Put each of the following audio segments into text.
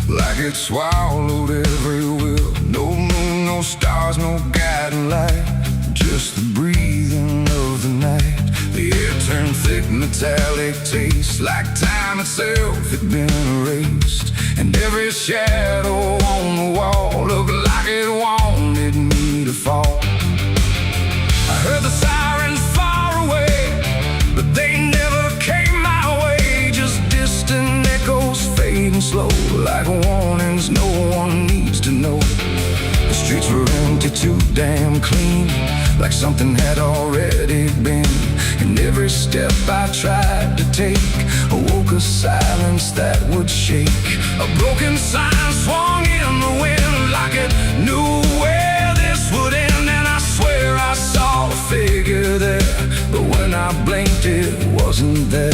like it swallowed every will. No moon, no stars, no guiding light, just the breathing of the night. The air turned thick, metallic taste, like time itself had been erased. And every shadow on the wall looked like it wanted me to fall. I heard the sirens far away, but they never came my way. Just distant echoes fading slow, like warnings no one needs to know. The streets were empty, too damn clean, like something had already been. And every step I tried to take awoke a silence that would shake. A broken sign swung in the wind, like it knew where this would end. And I swear I saw a figure there, but when I blinked it wasn't there.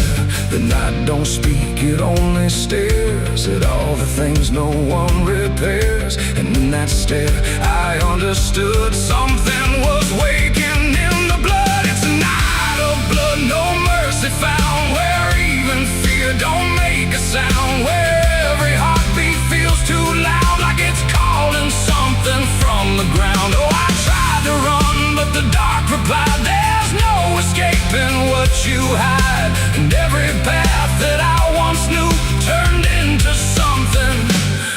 The night don't speak, it only stares at all the things no one repairs. And in that stare I understood something was waking in the blood. It's a night of blood, no mercy found, where even fear don't make a sound, where every heartbeat feels too loud, like it's calling something from the ground. Oh, I tried to run, but the dark replied, there's no escaping what you hide. And every path that I once knew turned into something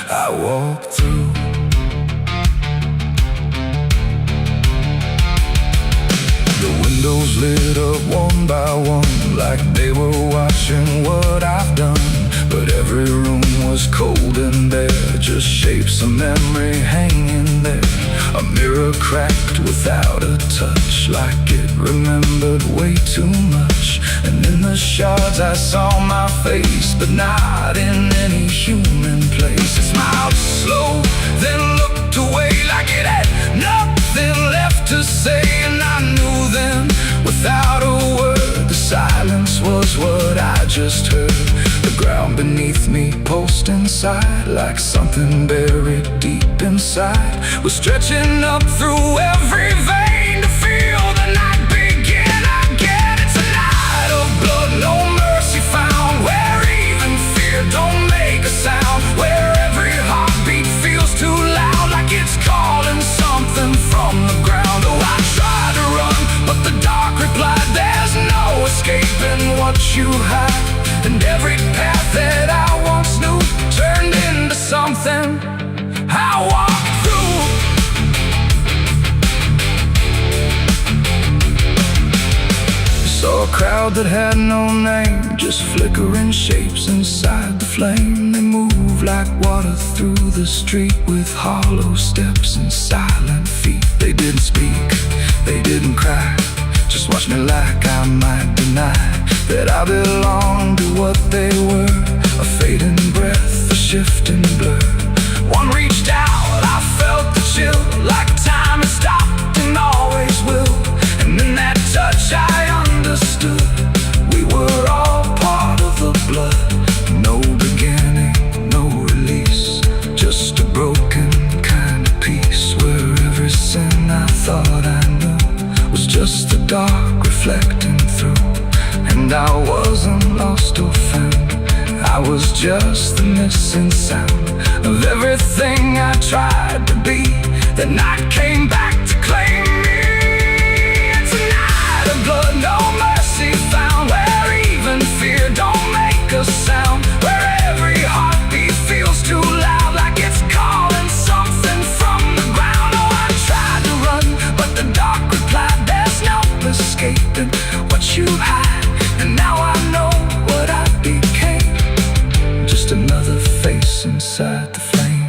I walked through. The windows lit up one by one, like they were watching what I've done. But every room was cold and bare, just shapes of memory hanging there. A mirror cracked without a touch, like it remembered way too much. And in the shards I saw my face, but not in any human place. It smiled slow, then looked away, like it had nothing left to say. And I knew then, without a word, the silence was what I just heard. The ground beneath me pulsed inside, like something buried deep inside was stretching up through every vein to feel the night begin again. It's a night of blood, no mercy found, where even fear don't make a sound, where every heartbeat feels too loud, like it's calling something from the ground. Oh, I tried to run, but the dark replied, there's no escaping what you hide. And every path that I once knew turned into something I walked through. Saw a crowd that had no name, just flickering shapes inside the flame. They moved like water through the street, with hollow steps and silent feet. They didn't speak, they didn't cry, just watched me like I might deny that I belonged to what they were. A fading breath, a shifting blur. One reached out, I felt the chill, like time had stopped and always will. And in that touch I understood, we were all part of the blood. No beginning, no release, just a broken kind of peace, where every sin I thought I knew was just the dark reflecting through. And I wasn't lost or found, I was just the missing sound of everything I tried to be. The night came back to claim me. It's a night of blood, no mercy found, where even fear don't make a sound, where every heartbeat feels too loud, like it's calling something from the ground. Oh, I tried to run, but the dark replied, there's no escaping what you hide. And now I know what I became, just another face inside the flame.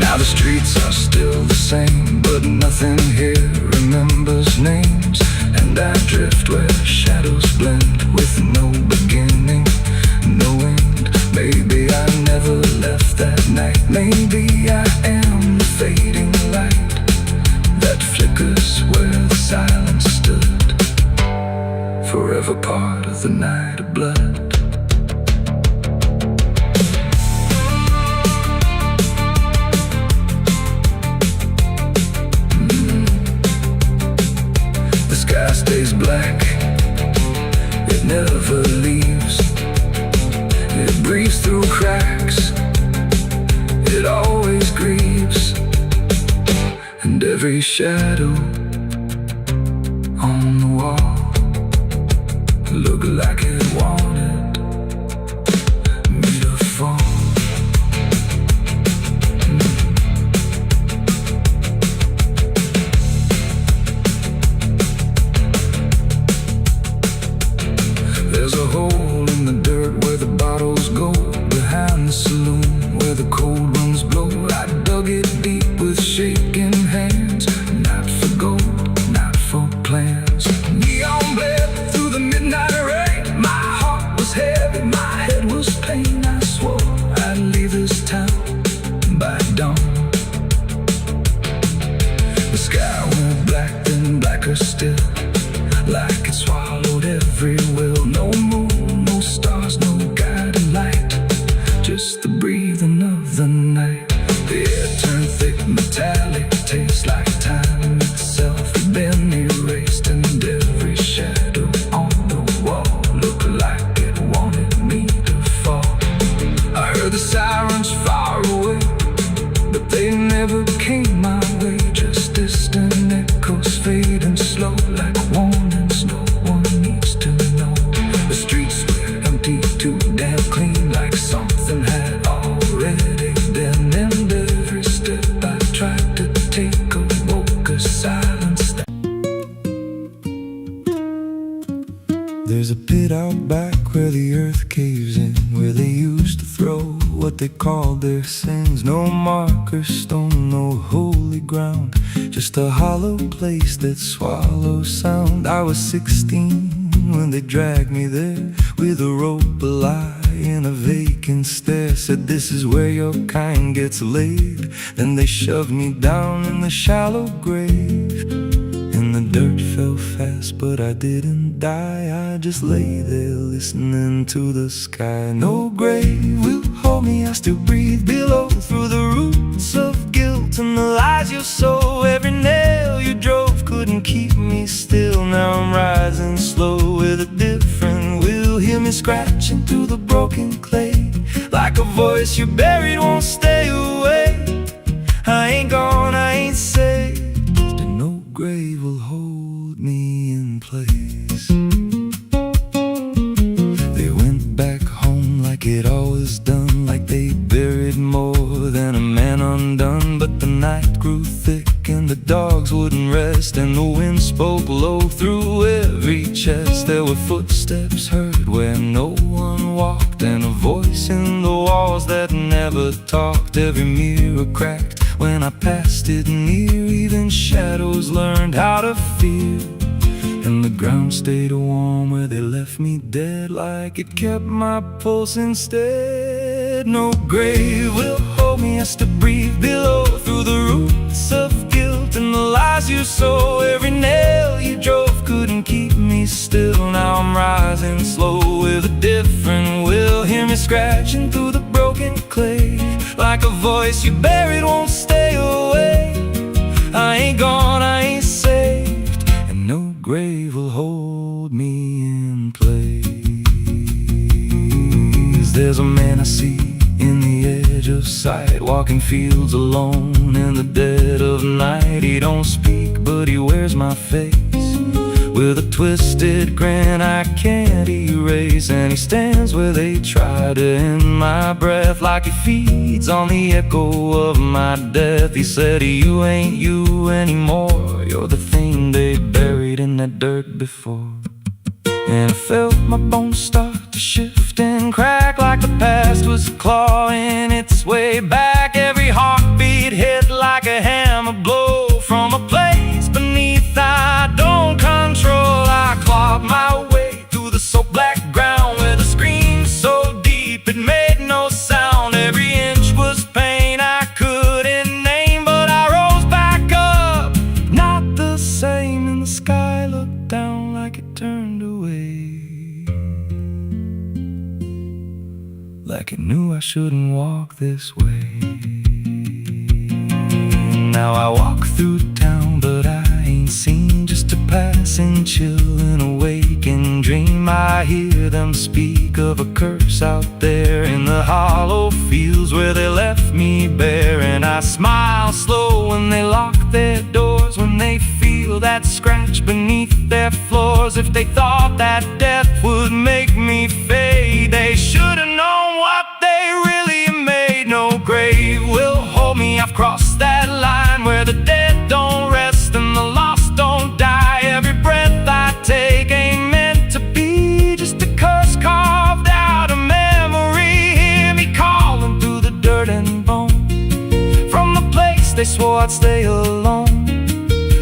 Now the streets are still the same, but nothing here remembers names. And I drift where shadows blend, with no beginning, no end. Maybe I never left that night, maybe I am the fading light that flickers where the silence stood, forever part of the night of blood. The sky stays black, it never leaves. It breathes through cracks, it always grieves. And every shadow on the wall looked like it wanted me to fall. There's a hole in the dirt where the bottles go, behind the saloon where the cold winds blow. I dug it deep with shaking hands, not for gold, not for plans. Neon bled through the midnight rain, my heart was heavy, my head was pain. I swore I'd leave this town by dawn. The sky went black, then blacker still, like it swallowed every will. No moon, no stars, no guiding light, just the breathing of the night. The air turned thick, metallic, tastes like time itself had been erased. And every shadow on the wall looked like it wanted me to fall. I heard the sirens far away, but they never came my way. Just distant echoes fading slow, like warnings no one needs to know. The streets were empty, too damn clean, like something had already been. And every step I tried to take awoke a silence. There's a pit out back where the earth caves in, where they used to throw what they called their sins. No marker stone, no holy ground, just a hollow place that swallows sound. I was 16 when they dragged me there, with a rope, a lie, and a vacant stare. Said this is where your kind gets laid. Then they shoved me down in the shallow grave, and the dirt fell fast, but I didn't die. I just lay there listening to the sky. No grave will hold me, I still breathe below, through the roots of guilt and the lies you sow. Every nail you drove couldn't keep me still. Now I'm rising slow with a different will. Hear me scratching through the broken clay, like a voice you buried won't stay away. I ain't gone, I ain't saved, and no grave will hold me in place. They went back home like it always done, like they buried more than a man undone. But the night grew thick and the dogs wouldn't rest, and the wind spoke low through every chest. There were footsteps heard where no one walked, and a voice in the walls that never talked. Every mirror cracked when I passed it near, even shadows learned how to fear. And the ground stayed warm where they left me dead, like it kept my pulse instead. No grave will hold me, I still breathe below, through the roots of guilt and the lies you sow. Every nail you drove couldn't keep me still. Now I'm rising slow with a different will. Hear me scratching through the broken clay, like a voice you buried won't stay away. I ain't gone, I ain't saved, and no grave will hold me in place. There's a man I see in the edge of sight, walking fields alone in the dead of night. He don't speak, but he wears my face with a twisted grin I can't erase. And he stands where they try to end my breath, like he feeds on the echo of my death. He said, you ain't you anymore, you're the thing they buried in that dirt before. And I felt my bones start to shift and crack, like the past was clawing its way back. Every heartbeat hit like a hammer blow from a place beneath I don't control. I clawed my way through the soap black ground with a scream so deep it made no sound. Every inch was pain I couldn't name, but I rose back up, not the same. And the sky looked down like it turned away, like it knew I shouldn't walk this way. Now I walk through town, but I ain't seen, just a passing chill and a waking dream. dream I hear them speak of a curse out there in the hollow fields where they left me bare. And I smile slow when they lock their doors, when they feel that scratch beneath their floors. If they thought that death would make me fade, they should have known what they really made. No grave will hold me, I've crossed that line where the dead don't rest and the lost don't die. Every breath I take ain't meant to be, just a curse carved out of memory. Hear me calling through the dirt and bone, from the place they swore I'd stay alone.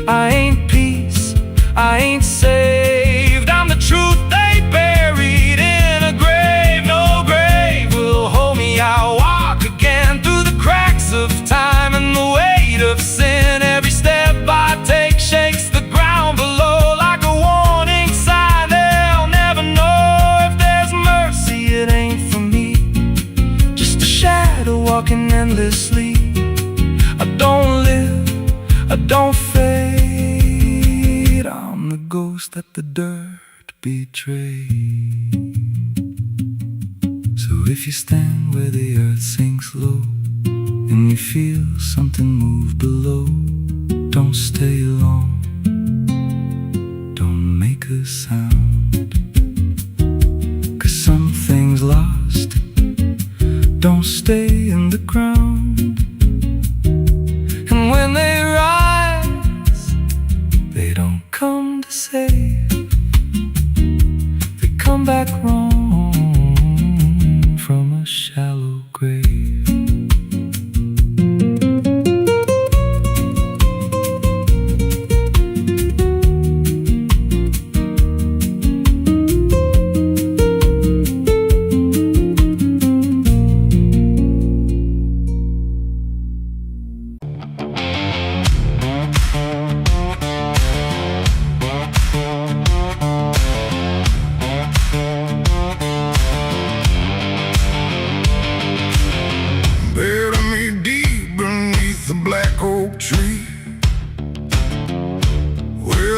I ain't peace, I ain't saved, I'm the truth they buried in a grave. No grave will hold me, I'll walk again through the cracks of time and the weight of sin. Every step I take shakes the ground below like a warning sign. They'll never know if there's mercy, it ain't for me, just a shadow walking endlessly. I don't live, I don't fade, I'm the ghost that the dirt betrayed. So if you stand where the earth sinks low and you feel something move below, don't stay long, don't make a sound, 'cause something's lost, don't stay in the ground. And when they rise, they don't come to save, they come back wrong from a shallow grave.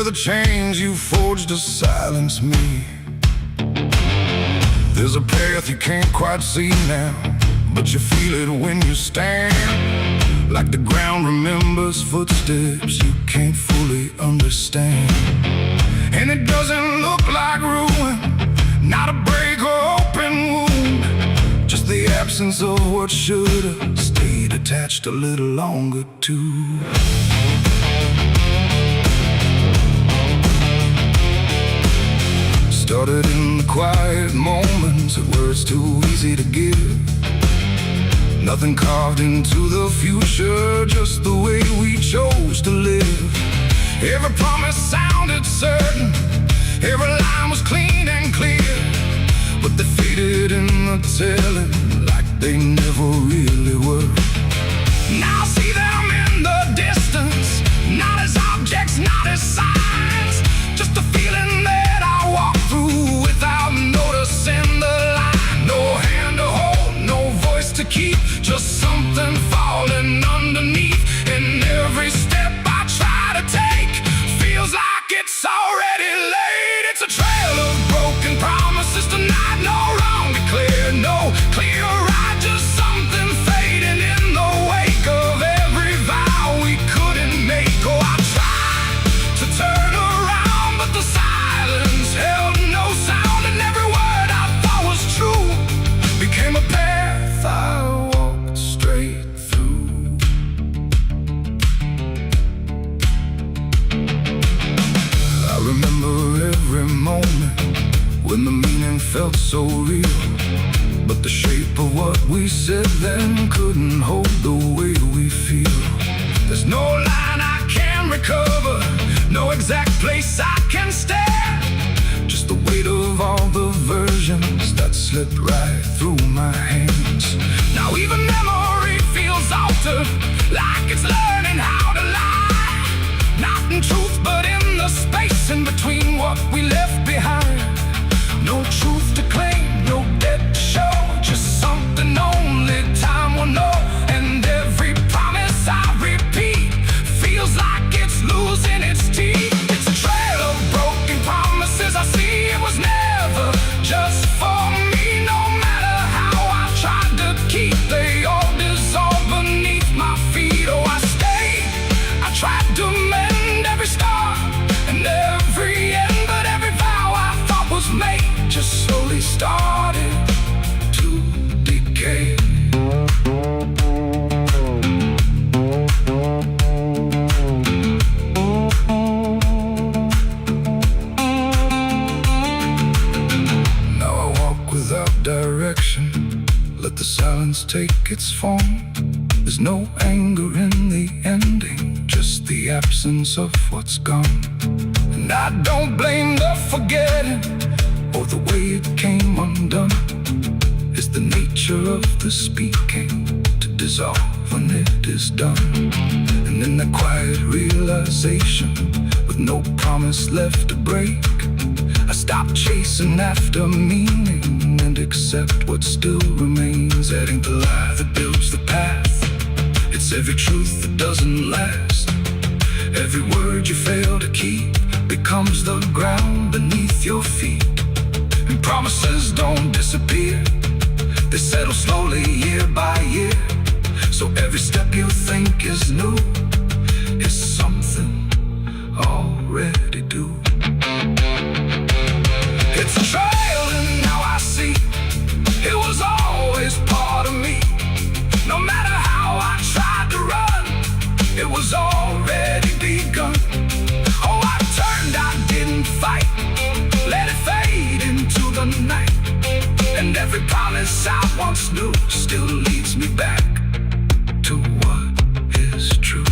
The chains you forged to silence me. There's a path you can't quite see now, but you feel it when you stand. Like the ground remembers footsteps you can't fully understand. And it doesn't look like ruin, not a break or open wound, just the absence of what should've stayed attached a little longer too. Started in the quiet moments where it's too easy to give. Nothing carved into the future, just the way we chose to live. Every promise sounded certain, every line was clean and clear, but they faded in the telling like they never really were. Now I see them in the distance, not as objects, not as signs, just a feeling that I walk through without noticing the line. No hand to hold, no voice to keep, just something falling underneath. And every step I try to take feels like it's already late. It's a trail of broken promises tonight, no wrong declared, no clear right, just something fading in the wake of every vow we couldn't make. Oh, I tried to turn around, but the silence held no sound, and every word I thought was true became a path I walked straight through. I remember every moment when the meaning felt so real, but the shape of what we said then couldn't hold the way we feel. There's no line I can recover, no exact place I can stand, just the weight of all the versions that slipped right through my hands. Now even memory feels altered, like it's learning how to lie, not in truth but in the space in between what we left behind. No truth to claim, no debt to show, just something only time will know. And every promise I repeat feels like it's losing its teeth. It's a trail of broken promises, I see it was never silence take its form. There's no anger in the ending, just the absence of what's gone. And I don't blame the forgetting or the way it came undone. It's the nature of the speaking to dissolve when it is done. And in the quiet realization, with no promise left to break, I stop chasing after meaning and accept what still remains. Adding the lie that builds the path, it's every truth that doesn't last. Every word you fail to keep becomes the ground beneath your feet. And promises don't disappear, they settle slowly year by year. So every step you think is new is something already due. It's a trail and now I see it was always part of me. No matter how I tried to run, it was already begun. Oh, I turned, I didn't fight, let it fade into the night. And every promise I once knew still leads me back to what is true.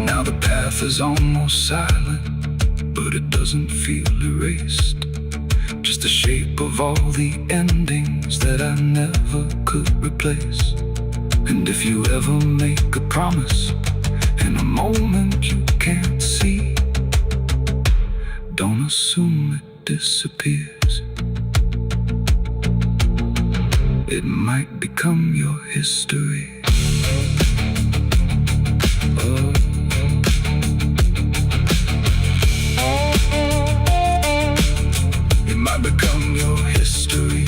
Now the path is almost silent, but it doesn't feel erased. Just the shape of all the endings that I never could replace. And if you ever make a promise in a moment you can't see, don't assume it disappears. It might become your history. Oh. It might become your history.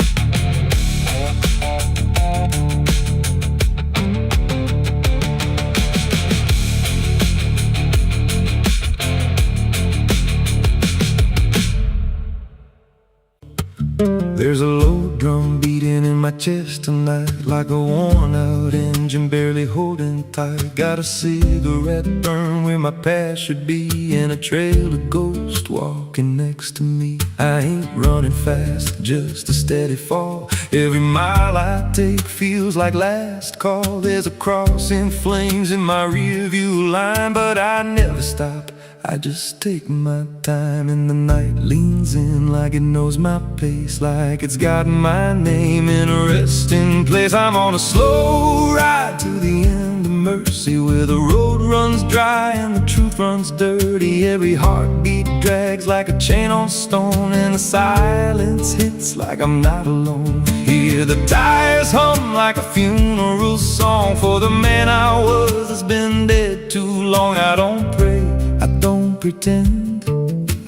There's a low drum beating in my chest tonight, like a worn out engine barely holding tight. Got a cigarette burn where my past should be, and a trail of ghosts walking next to me. I ain't running fast, just a steady fall. Every mile I take feels like last call. There's a cross in flames in my rear view line, but I never stop, I just take my time. And the night leans in like it knows my pace, like it's got my name in a resting place. I'm on a slow ride to the end of mercy, where the road runs dry and the truth runs dirty. Every heartbeat drags like a chain on stone, and the silence hits like I'm not alone. Hear the tires hum like a funeral song for the man I was that's been dead too long. I don't pray, I don't pretend,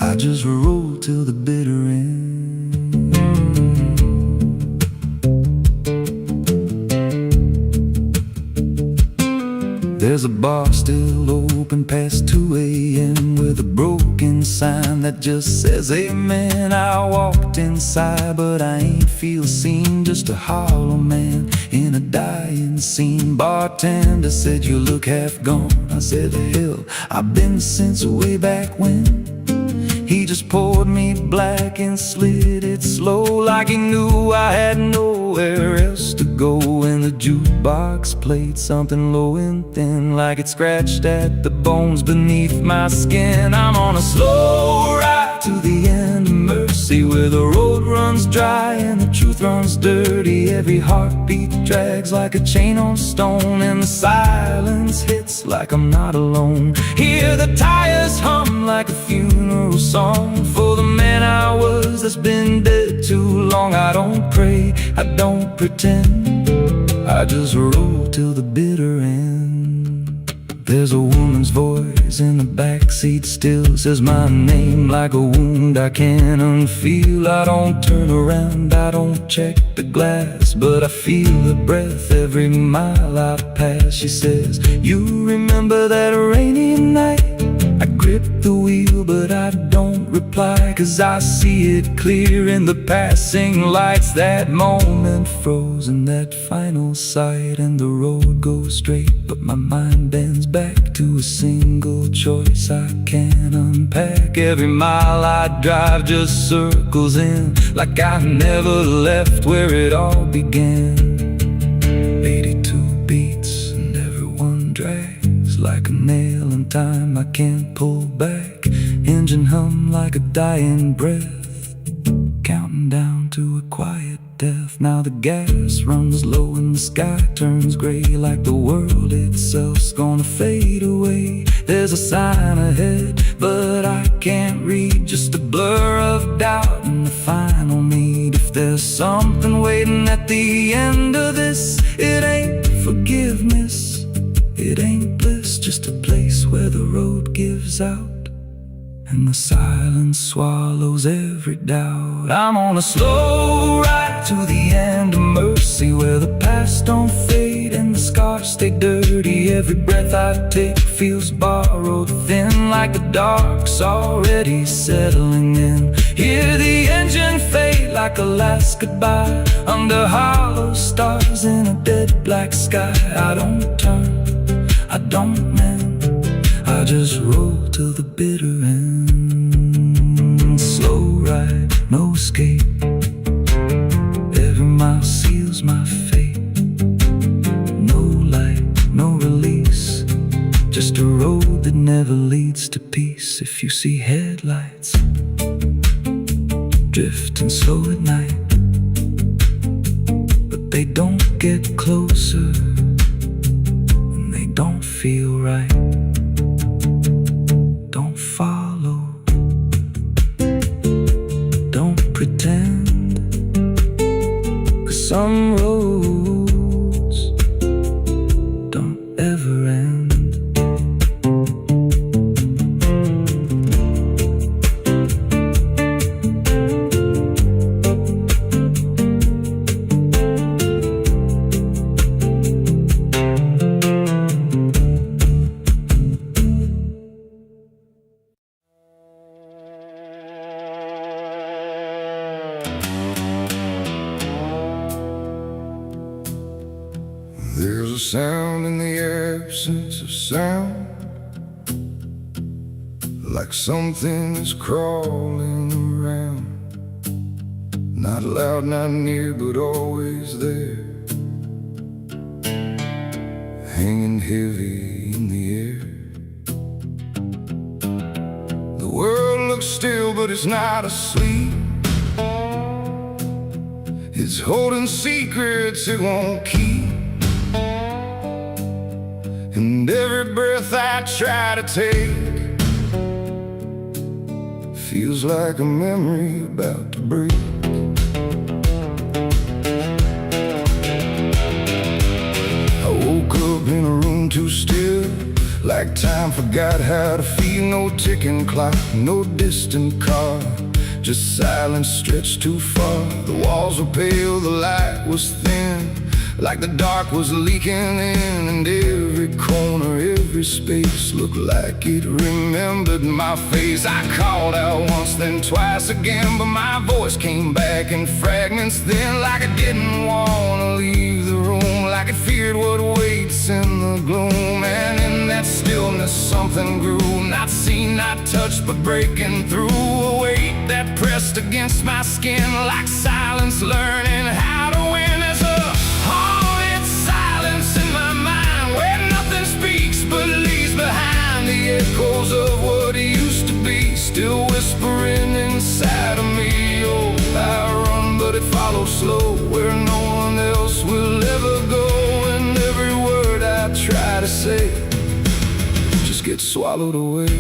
I just roll till the bitter end. There's a bar still open past 2 a.m. with a broken sign that just says amen. I walked inside but I ain't feel seen, just a hollow man in a dying scene. Bartender said you look half gone. I said hell, I've been since way back when. He just poured me black and slid it slow, like he knew I had nowhere else to go. And the jukebox played something low and thin, like it scratched at the bones beneath my skin. I'm on a slow ride to the end of mercy, where the road runs dry and the truth runs dirty. Every heartbeat drags like a chain on stone, and the silence hits like I'm not alone. Hear the tires hum like a funeral song for the man I was that's been dead too long. I don't pray, I don't pretend, I just roll till the bitter end. There's a woman's voice in the backseat still, says my name like a wound I can't unfeel. I don't turn around, I don't check the glass, but I feel her breath every mile I pass. She says, you remember that rainy night? I grip the wheel but I don't repeat reply, 'cause I see it clear in the passing lights. That moment frozen, that final sight, and the road goes straight, but my mind bends back to a single choice I can't unpack. Every mile I drive just circles in, like I never left where it all began. 82 beats and everyone drags like a nail in time I can't pull back. Engine hum like a dying breath, counting down to a quiet death. Now the gas runs low and the sky turns gray, like the world itself's gonna fade away. There's a sign ahead, but I can't read, just a blur of doubt and the final need. If there's something waiting at the end of this, it ain't forgiveness, it ain't bliss, just a place where the road gives out and the silence swallows every doubt. I'm on a slow ride to the end of mercy, where the past don't fade and the scars stay dirty. Every breath I take feels borrowed, thin like the dark's already settling in. Hear the engine fade like a last goodbye, under hollow stars in a dead black sky. I don't turn, I don't mend, I just roll to the bitter end. Slow ride, no escape, every mile seals my fate. No light, no release, just a road that never leads to peace. If you see headlights drifting slow at night, but they don't get closer and they don't feel right, don't follow, don't pretend, 'cause some roads don't ever end. There's a sound in the absence of sound, like something is crawling around. Not loud, not near, but always there, hanging heavy in the air. The world looks still, but it's not asleep. It's holding secrets it won't keep. And every breath I try to take feels like a memory about to break. I woke up in a room too still, like time forgot how to feel. No ticking clock, no distant car, just silence stretched too far. The walls were pale, the light was thin, like the dark was leaking in. And every corner, every space looked like it remembered my face. I called out once, then twice again, but my voice came back in fragments then, like I didn't want to leave the room, like it feared what waits in the gloom. And in that stillness something grew, not seen, not touched, but breaking through. A weight that pressed against my skin, like silence learning how to win. There's a haunted silence in my mind, where nothing speaks but leaves behind the echoes of what used to be, still whispering inside of me. Oh, I run, but it follows slow, where no one else will ever go. And every word I try to say just gets swallowed away.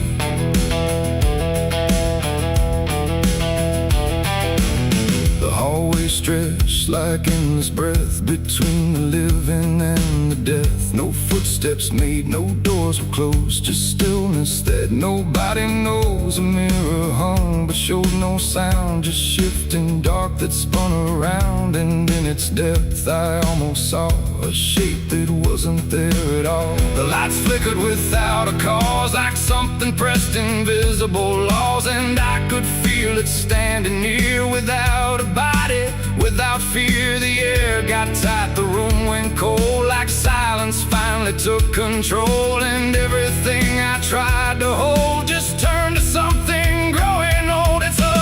Always stretched like endless breath between the living and the death. No footsteps made, no doors were closed, just stillness that nobody knows. A mirror hung but showed no sound, just shifting dark that spun around. And in its depth I almost saw a shape that wasn't there at all. The lights flickered without a cause, like something pressed invisible laws, and I could feel it standing near without a body, without fear. The air got tight, the room went cold, like silence finally took control. And everything I tried to hold just turned to something growing old. It's a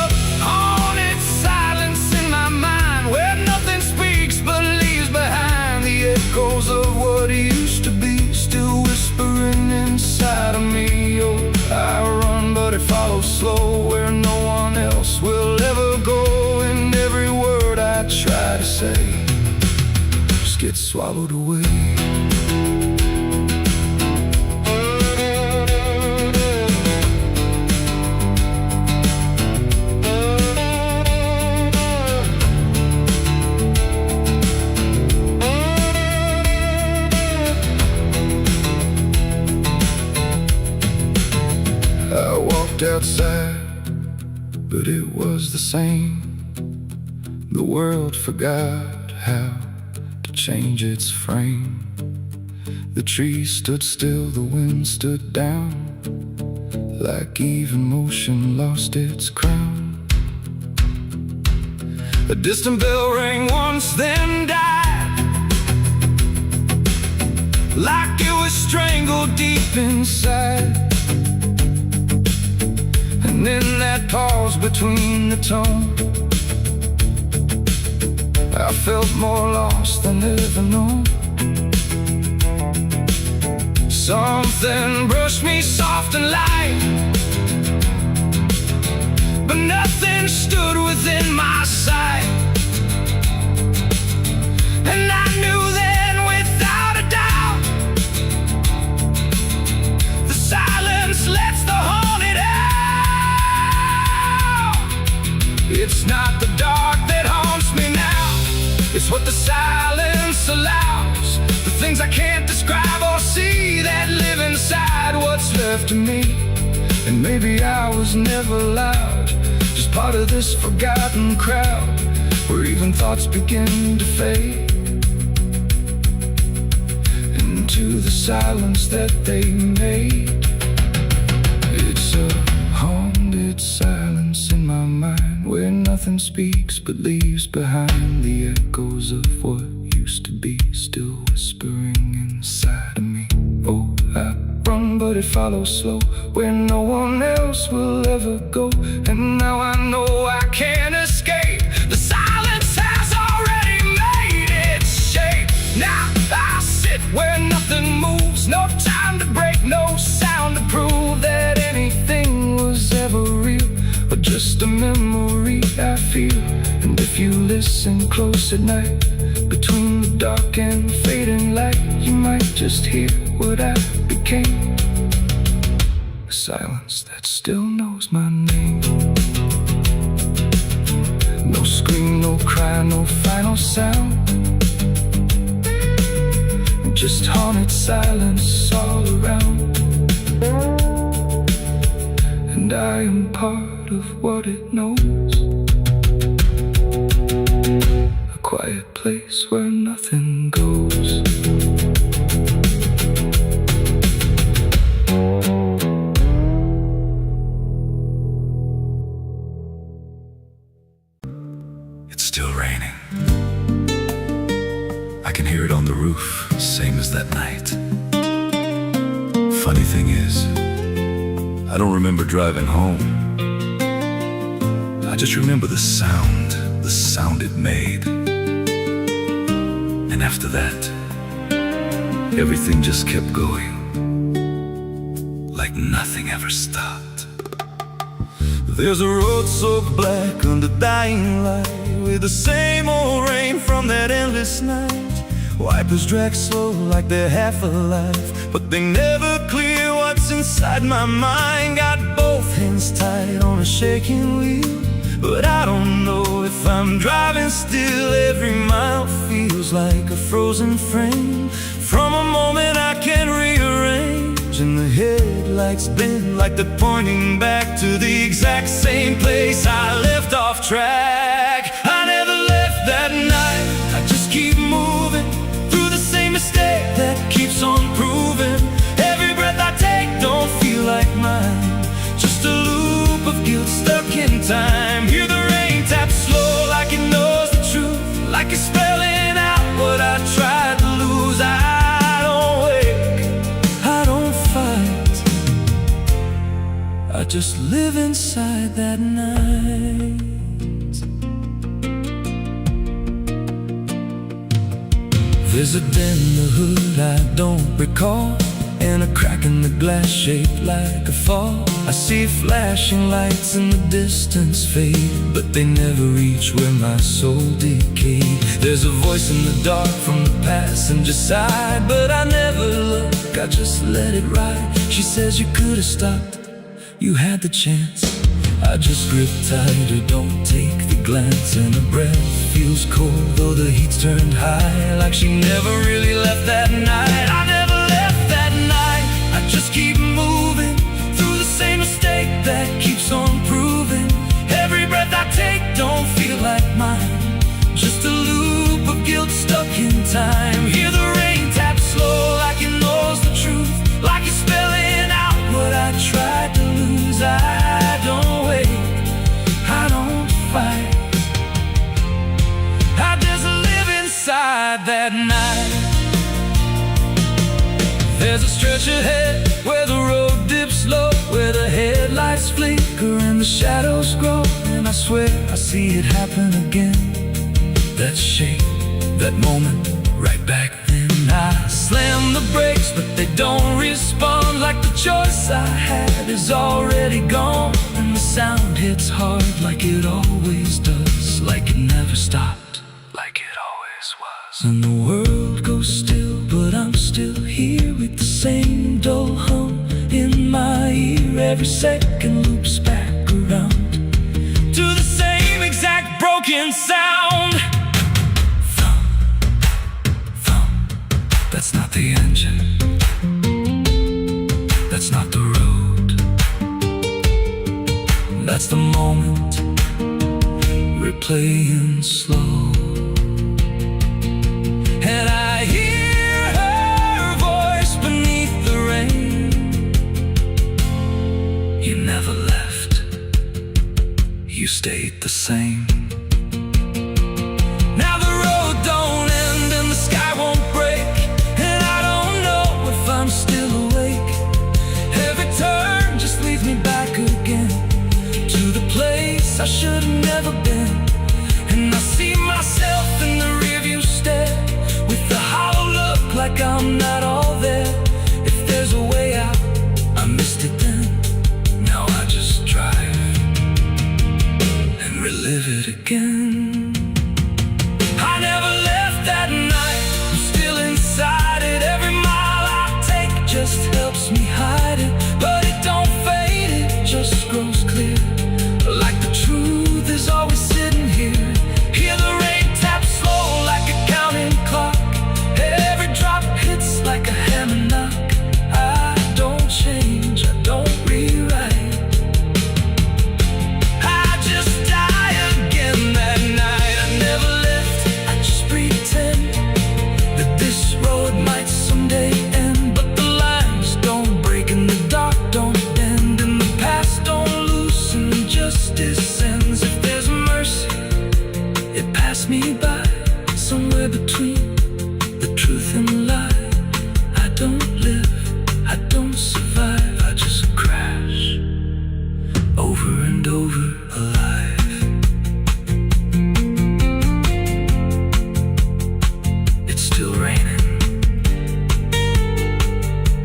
haunted silence in my mind, where nothing speaks but leaves behind the echoes of what used to be, still whispering inside of me. Oh, I run, but it follows slow, where no one else will ever go. And every word I try to say just gets swallowed away. I walked outside, but it was the same. The world forgot how to change its frame. The trees stood still, the wind stood down, like even motion lost its crown. A distant bell rang once, then died, like it was strangled deep inside. And in that pause between the tone, I felt more lost than ever known. Something brushed me soft and light, but nothing stood within my sight. And I knew then without a doubt, the silence lets the haunted out. It's not the dark that haunts me now, it's what the silence allows. The things I can't describe or see that live inside what's left of me. And maybe I was never loud, just part of this forgotten crowd, where even thoughts begin to fade into the silence that they made. It's a haunted silence in my mind, where nothing speaks but leaves behind the echoes of what used to be, still whispering inside of me. Oh, I run, but it follows slow, where no one else will ever go. And now I know I can't escape. The silence has already made its shape. Now I sit where nothing moves, no time to break, no sound to prove that anything was ever real, or just a memory I feel. And if you listen close at night, between the dark and fading light, you might just hear what I became, a silence that still knows my name. No scream, no cry, no final sound, just haunted silence all around. And I am part of what it knows, a quiet place where nothing goes. It's still raining. I can hear it on the roof, same as that night. Funny thing is, I don't remember driving home. I just remember the sound it made. And after that, everything just kept going, like nothing ever stopped. There's a road so black under dying light, with the same old rain from that endless night. Wipers drag slow like they're half alive, but they never clear what's inside my mind. Got both hands tied on a shaking wheel, but I don't know if I'm driving still. Every mile feels like a frozen frame from a moment I can't rearrange. And the headlights bend like they're pointing back to the exact same place I left off track. I never left that night, I just keep moving through the same mistake that keeps on proving. Every breath I take don't feel like mine, just a loop of guilt stuck in time. Hear the rain tap slow like it knows the truth, like it's spelling out what I tried to lose. I don't wake, I don't fight, I just live inside that night. There's a dent in the hood I don't recall, and a crack in the glass shaped like a fall. I see flashing lights in the distance fade, but they never reach where my soul decayed. There's a voice in the dark from the passenger side, but I never look, I just let it ride. She says you could have stopped, you had the chance. I just grip tighter, don't take the glance, and her breath feels cold though the heat's turned high, like she never really left that night. I never left that night, I just keep moving through the same mistake that keeps on proving. Every breath I take don't feel like mine, just a loop of guilt stuck in time. Hear the rain tap slow like it knows the truth, like it's spelling out what I tried to lose. I don't wait, I don't fight, I just live inside that night. There's a stretch ahead where the road dips low, where the headlights flicker and the shadows grow, and I swear I see it happen again. That shape, that moment, right back then. I slam the brakes but they don't respond, like the choice I had is already gone. And the sound hits hard like it always does, like it never stopped, like it always was. And the world goes still, but I'm still here with the same dull hum in my ear. Every second loops back around to the same exact broken sound. Thump, thump, that's not the engine, that's not the road, that's the moment replaying slow. And I hear her voice beneath the rain. You never left, you stayed the same. Now the road don't end and the sky won't break, and I don't know if I'm still awake. Every turn just leads me back again to the place I should have never been. And I see myself in the rearview stare, with the hollow look like I'm not all there. If there's a way out, I missed it then. Now I just drive and relive it again. I never left that night, I'm still inside it. Every mile I take just helps me hide it, but it don't fade, it just grows clear, like the truth is always sitting here. Hear the rain tap slow like a counting clock, every drop hits like a hammer knock. I don't change, I don't rewrite, I just die again that night. I never left, I just pretend that this road might someday end, but the lines don't break and the dark don't bend, and the past don't loosen, justice ends. If there's mercy, it passed me by, somewhere between the truth and the lie. I don't live, I don't survive, I just crash over and over alive. It's still raining,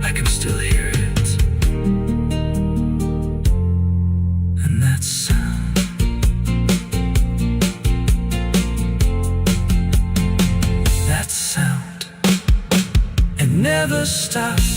I can still hear it, and that sound, that sound, it never stops.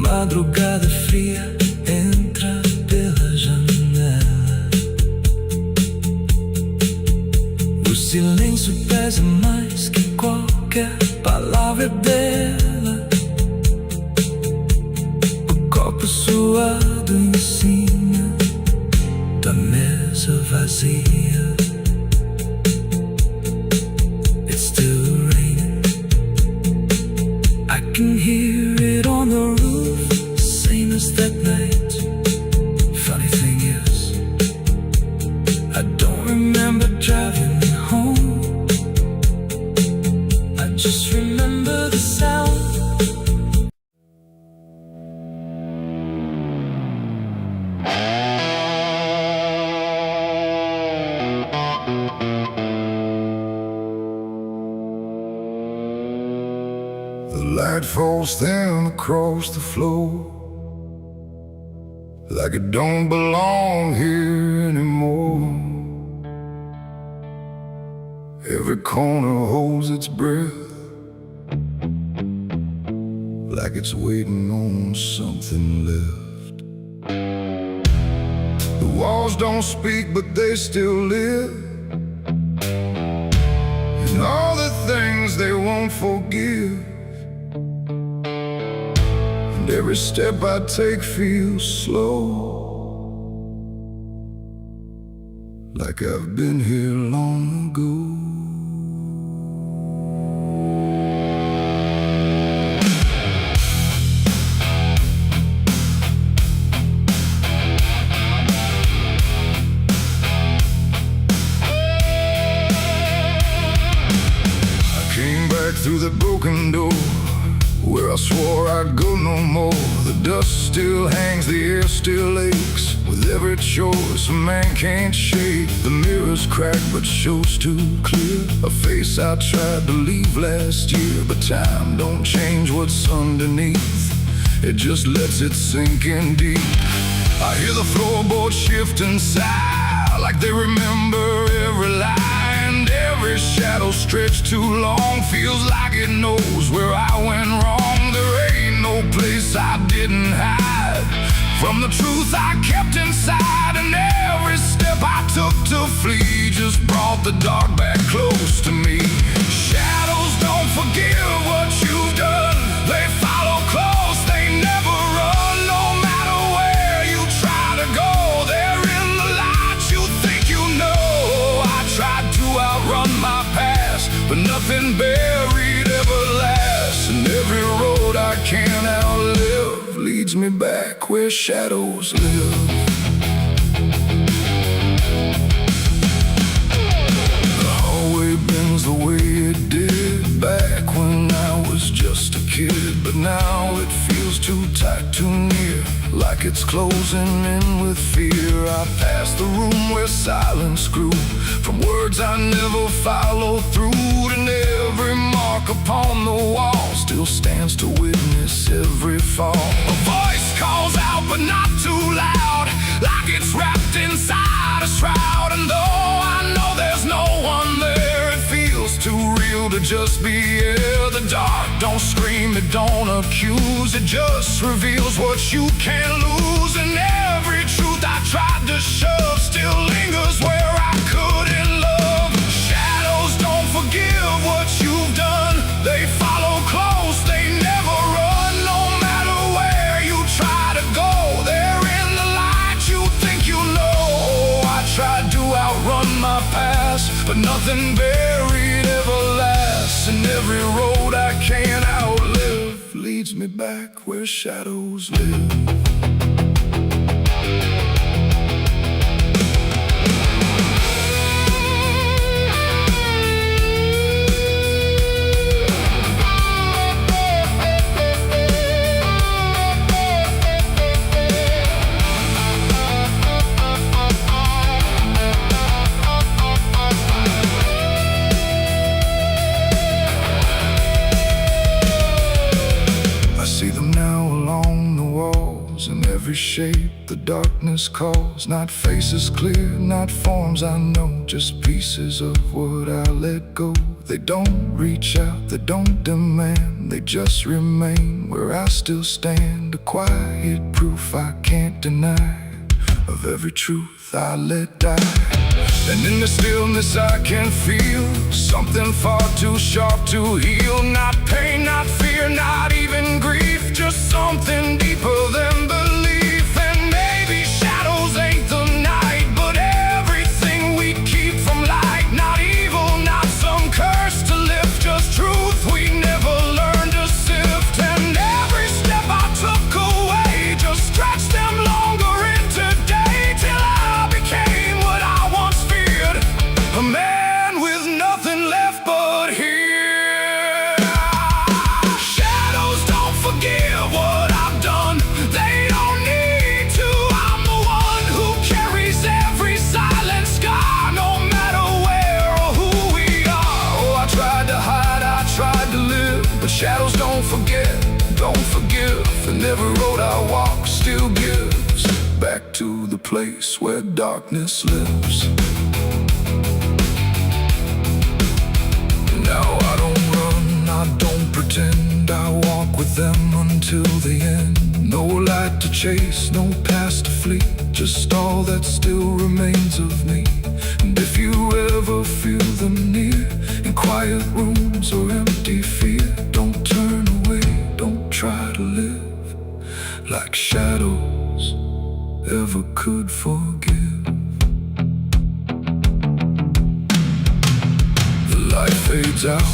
madrugada fria entra pela janela. O silêncio pesa mais que qualquer palavra bela. O copo suado em cima da mesa vazia. It's still raining. I can hear it on the roof, same as that night. Funny thing is, I don't remember driving home. I just remember the sound. The light falls thin across the floor, like it don't belong here anymore. Every corner holds its breath, like it's waiting on something left. The walls don't speak, but they still live, and all the things they won't forgive. And every step I take feels slow, like I've been here long ago. Through the broken door, where I swore I'd go no more. The dust still hangs, the air still aches. With every choice a man can't shake. The mirror's cracked but shows too clear a face I tried to leave last year. But time don't change what's underneath, it just lets it sink in deep. I hear the floorboards shift and sigh, like they remember every lie. And every shadow stretched too long feels like it knows where I went wrong. There ain't no place I didn't hide from the truth I kept inside. And every step I took to flee just brought the dark back close to me. Shadows don't forgive what you've done, they follow close, they never run. No matter where you try to go, they're in the light you think you know. I tried to outrun my past, but nothing buried ever lasts. And every road I can't outlive leads me back where shadows live. The hallway bends the way it did back when I was just a kid. But now it feels too tight, too near, like it's closing in with fear. I pass the room where silence grew, from words I never followed through. And every mark upon the wall still stands to witness every fall. A voice calls out but not too loud, like it's wrapped inside a shroud. And though I know there's no one there, it feels too real to just be here. The dark don't scream, it don't accuse, it just reveals what you can't lose. And every truth I tried to shove still lingers where I couldn't love. Shadows don't forgive what you've done, they follow close, they never run. No matter where you try to go, they're in the light you think you know. I tried to outrun my past, but nothing buried ever lasts. And every road I can't outlive leads me back where shadows live. See them now along the walls, and every shape the darkness calls. Not faces clear, not forms I know, just pieces of what I let go. They don't reach out, they don't demand, they just remain where I still stand. A quiet proof I can't deny of every truth I let die. And in the stillness I can feel something far too sharp to heal. Not pain, not fear, not even grief, just something deeper than belief. And maybe shadows ain't the night, but everything we keep from light. Not evil, not some curse to lift, just truth we never learned to sift. And every step I took away just stretched them longer into day, till I became what I once feared, a man with nothing left but here. Shadows don't forgive what I've done, they don't need to. I'm the one who carries every silent scar, no matter where or who we are. Oh, I tried to hide, I tried to live, but shadows don't forget, don't forgive. And every road I walk still gives back to the place where darkness lives. Now I don't run, I don't pretend, I walk with them until the end. No light to chase, no past to flee, just all that still remains of me. And if you ever feel them near, in quiet rooms or empty fear, don't turn away, don't try to live like shadows ever could forgive. The light fades out,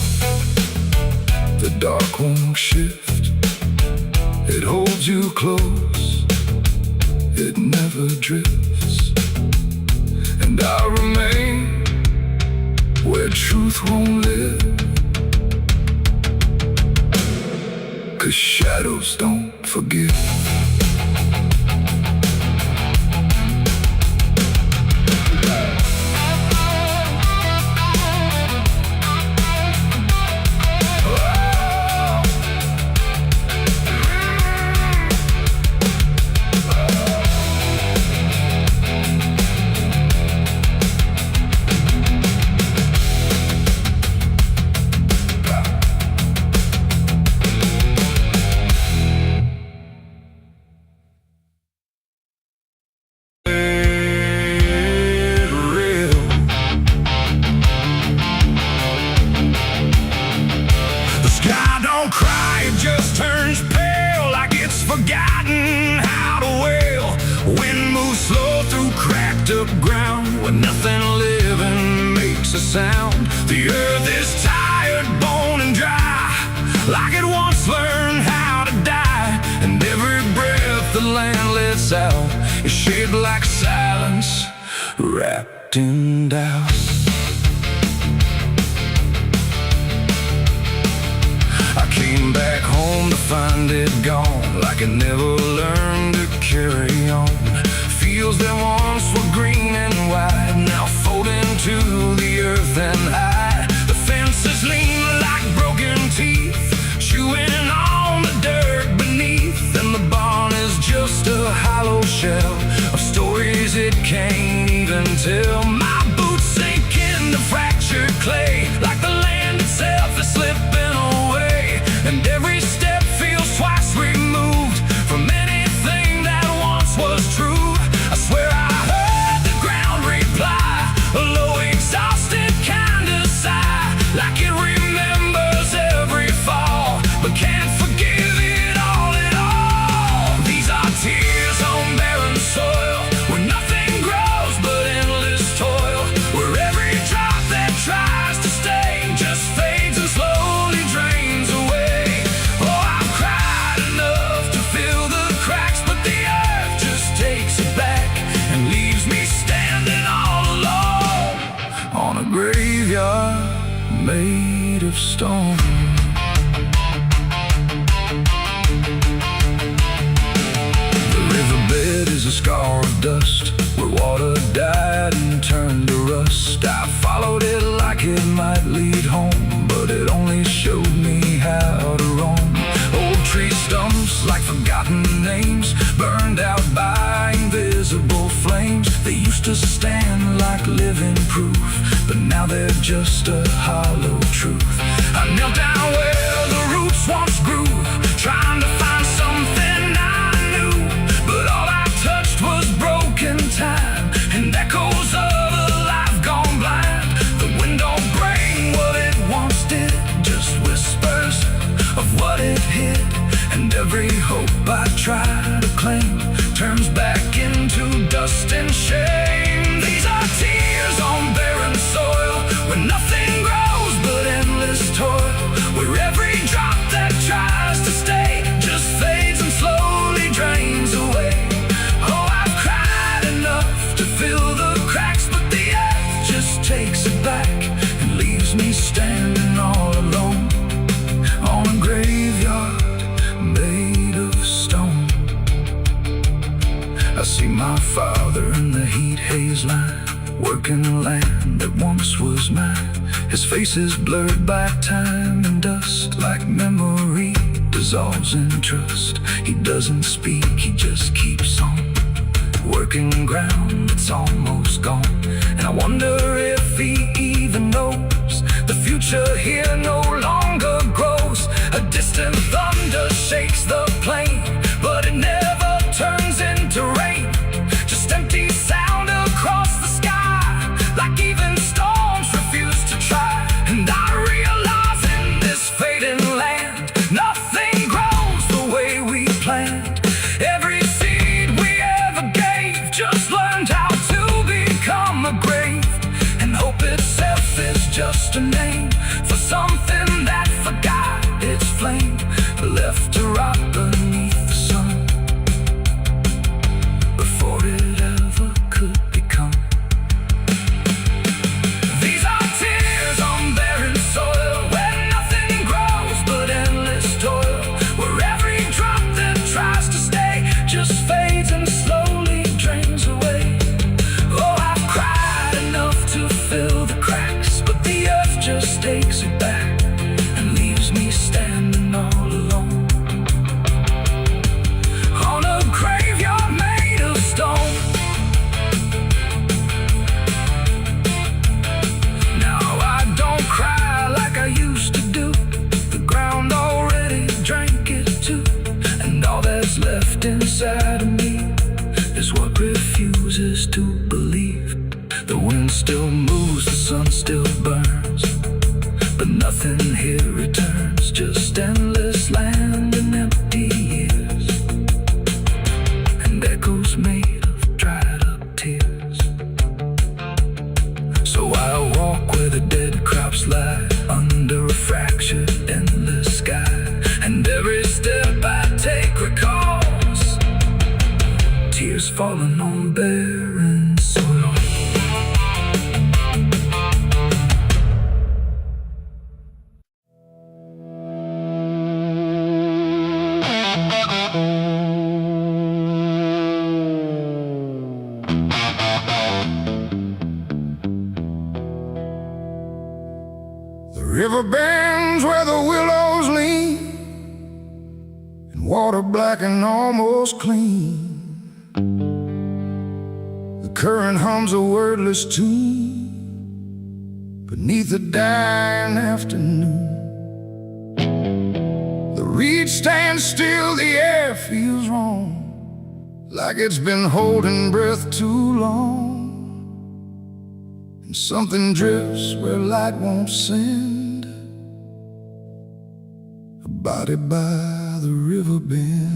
the dark won't shift. It holds you close, it never drifts. And I remain where truth won't live, 'cause shadows don't forgive. Forgotten how to wail. Wind moves slow through cracked up ground, where nothing living makes a sound. The earth is tired, bone and dry, like it once learned how to die. And every breath the land lets out is shaped like silence, wrapped in doubt. I came back home to find it gone, like I never learned to carry on. Fields that once were green and wide, now fold into the earth and hide. The fences lean like broken teeth, chewing on the dirt beneath. And the barn is just a hollow shell of stories it can't even tell. My boots sink into fractured clay, like the land itself is slipping away. And every step feels twice removed from anything that once was true. I swear I heard the ground reply, a low exhausted kind of sigh, like it remembers every fall, but can't forgive it all at all. These are tears on barren soil, where nothing grows but endless toil, where every drop that tries to stay just fades and slowly drains away. Oh, I've cried enough to fill the cracks, but the earth just takes it back and leaves me standing all alone on a graveyard made of stone. The riverbed is a scar of dust, where water died and turned to rust. I followed it like it might lead home, but it only showed me how to roam. Old tree stumps like forgotten names, burned out by invisible flames. They used to stand like living proof, but now they're just a hollow truth. I knelt down where the roots once grew, trying to find something I knew, but all I touched was broken time and echoes of a life gone blind. The wind don't bring what it once did, just whispers of what it hid, and every hope I try to claim turns back into dust and shame. These are tears on barren soil, where nothing grows but endless toil, where every drop that tries to stay just fades and slowly drains away. Oh, I've cried enough to fill the cracks, but the earth just takes it back and leaves me standing all alone on a graveyard made of stone. I see my father in the heat haze line, working land that once was mine. His face is blurred by time and dust, like memory dissolves in trust. He doesn't speak, he just keeps on working ground that's almost gone. And I wonder if he even knows the future here no longer grows. A distant thunder shakes the plain, but it never turns into rain. Just empty sound across the sky, like even storms refuse to try. And I realize in this fading land, nothing grows the way we planned. Every seed we ever gave just learned how to become a grave, and hope itself is just a name for something that forgot its flame, left to rot beneath the sun before it ever could become. These are tears on barren soil, where nothing grows but endless toil, where every drop that tries to stay just fades and slowly drains away. Oh, I've cried enough to fill the cracks, but the earth just takes it back and leaves me standing all alone on a graveyard made of stone. Now I don't cry like I used to do, the ground already drank it too, and all that's left inside of me is what refuses to believe. The wind still moves, the sun still burns, but nothing here returns, just endless land and empty years, and echoes made of dried up tears. So I walk where the dead crops lie, under a fractured endless sky, and every step I take recalls tears falling on barren soil. The river bends where the willows lean, and water black and almost clean. The current hums a wordless tune beneath the dying afternoon. The reed stands still, the air feels wrong, like it's been holding breath too long. And something drifts where light won't send, a body by the river bend.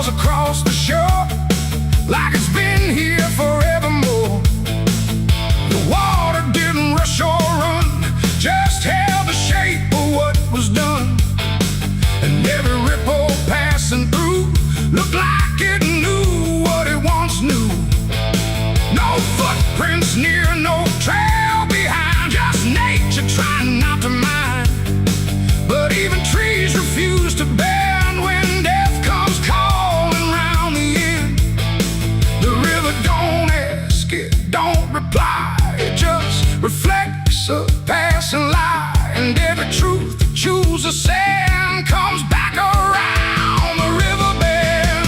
Across the shore, like it's been here forevermore. The water didn't rush or run, just held the shape of what was done. and every ripple passing through looked like it knew what it once knew. No footprints near, no trail behind, just nature trying not to mind. But even trees refuse to bend when death comes calling round the end. The river don't ask, it don't reply, it just reflects a passing lie. And every truth that chooses sand comes back around the river bend.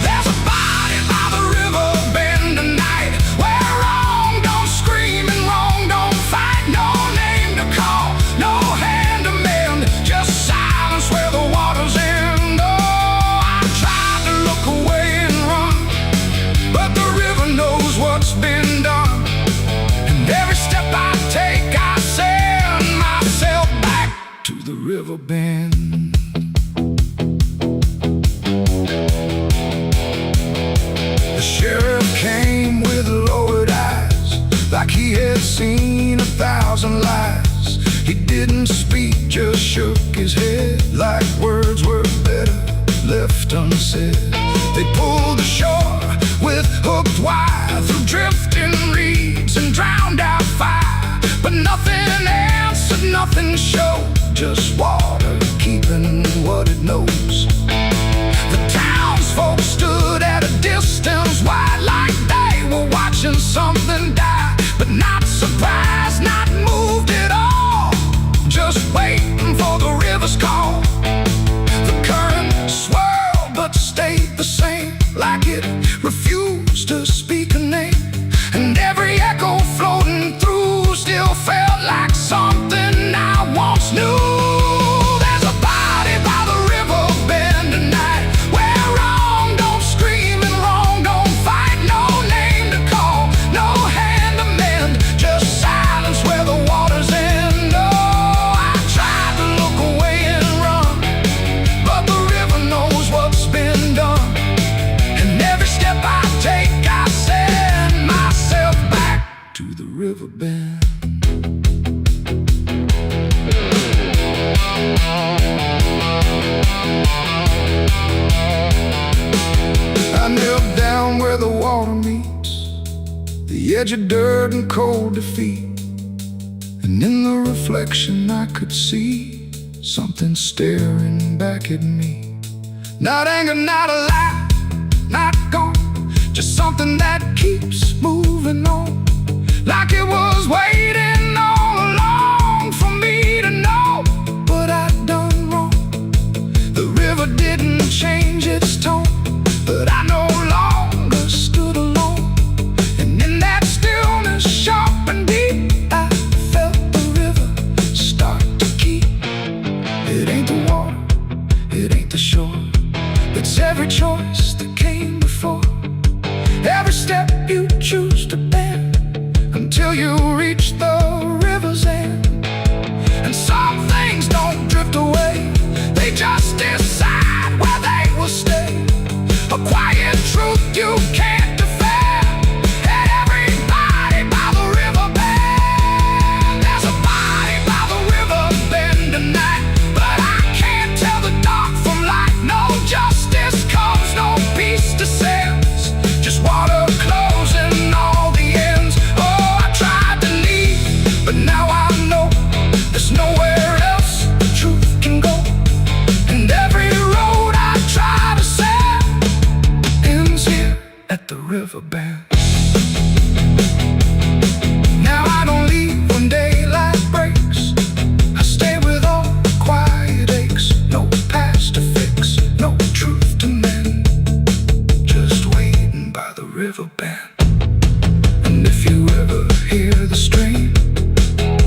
There's a body by the river bend tonight, where wrong don't scream and wrong don't fight. No name to call, no hand to mend, just silence where the waters end. Oh, I tried to look away and run, but the river knows what's been done. And every step I take, I send myself back to the river bend. The sheriff came with lowered eyes, like he had seen 1,000 lies. He didn't speak, just shook his head, like words were better left unsaid. They pulled ashore with hooked wire through drifting reeds and drowned out fire, but nothing answered, nothing showed, just water keeping what it knows. The townsfolk stood at a distance wide, like they were watching something die, but not surprised, not moved at all, just waiting for the river's call. The current swirled but stayed the same, like it refused to speak a name. And every echo floating through still felt like something I once knew. There's a body by the river bend tonight, where wrong don't scream and wrong don't fight. No name to call, no hand to mend, just silence where the waters end. Oh, I tried to look away and run, but the river knows what's been done. And every step I take, I send myself back to the river bend. I knelt down where the water meets the edge of dirt and cold defeat, and in the reflection I could see something staring back at me. Not anger, not a lie, not gone, just something that keeps moving on, like it was waiting all along for me to know what I'd done wrong. The river didn't change its tone, but I no longer stood alone. And in that stillness, sharp and deep, I felt the river start to keep. It ain't the water, it ain't the shore, it's every choice that came before, every step you choose to bend, until you reach the river's end. And some things don't drift away, they just decide where they will stay. A quiet truth you can't defend, and everybody by the river bend. There's a body by the river bend tonight, but I can't tell the dark from light. No justice comes, no peace descends, just water closing all the ends. Oh, I tried to leave, but now I know there's nowhere else the truth can go. And every road I try to set ends here at the river bend. Now I don't leave when daylight breaks, I stay with all the quiet aches. No past to fix, no truth to mend, just waiting by the river bend. And if you ever hear the stream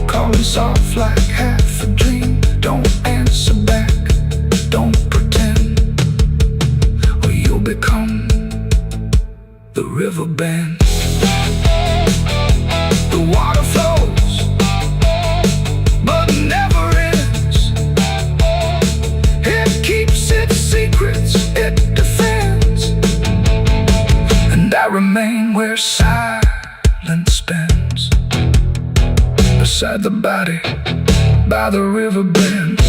calling soft like half a dream, don't answer back, don't pretend, or you'll become the river bend. The water flows, but never ends. It keeps its secrets, it defends. And I remain where silence spends, beside the body by the river bend.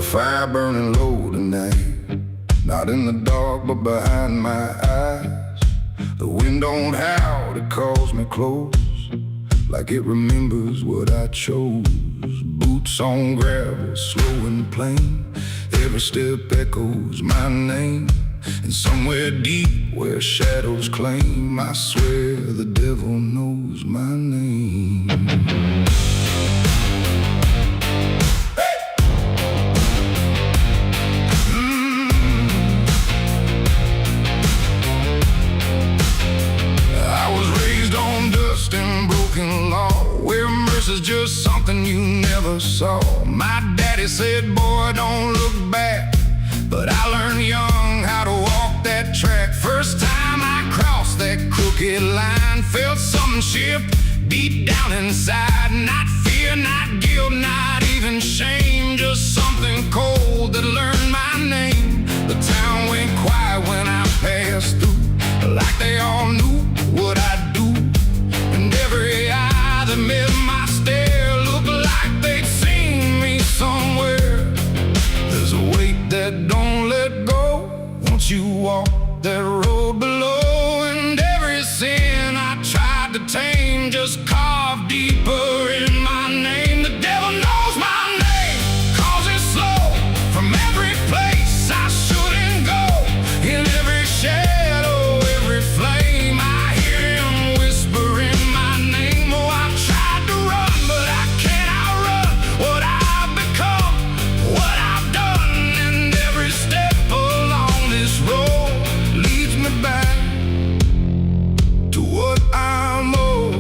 fire burning low tonight. Not in the dark, but behind my eyes. The wind don't howl, it calls me close, like it remembers what I chose. Boots on gravel, slow and plain. Every step echoes my name. And somewhere deep where shadows claim, I swear the devil knows my name. Is just something you never saw. My daddy said, boy, don't look back. But I learned young how to walk that track. First time I crossed that crooked line, felt something shift deep down inside. Not fear, not guilt, not even shame, just something cold that learned my name. The town went quiet when I passed through, like they all knew what I'd do. And every eye that met my stare looked like they'd seen me somewhere. There's a weight that don't let go once you walk that road below. And every sin I tried to tame just carved deeper in my name. The devil knows my name, 'cause it's slow from every place I shouldn't go. In every shadow, every flame, I hear him whispering my name. Oh, I tried to run, but I can't outrun what I've become, what I've done. And every step along this road leads me back to what I'm owed.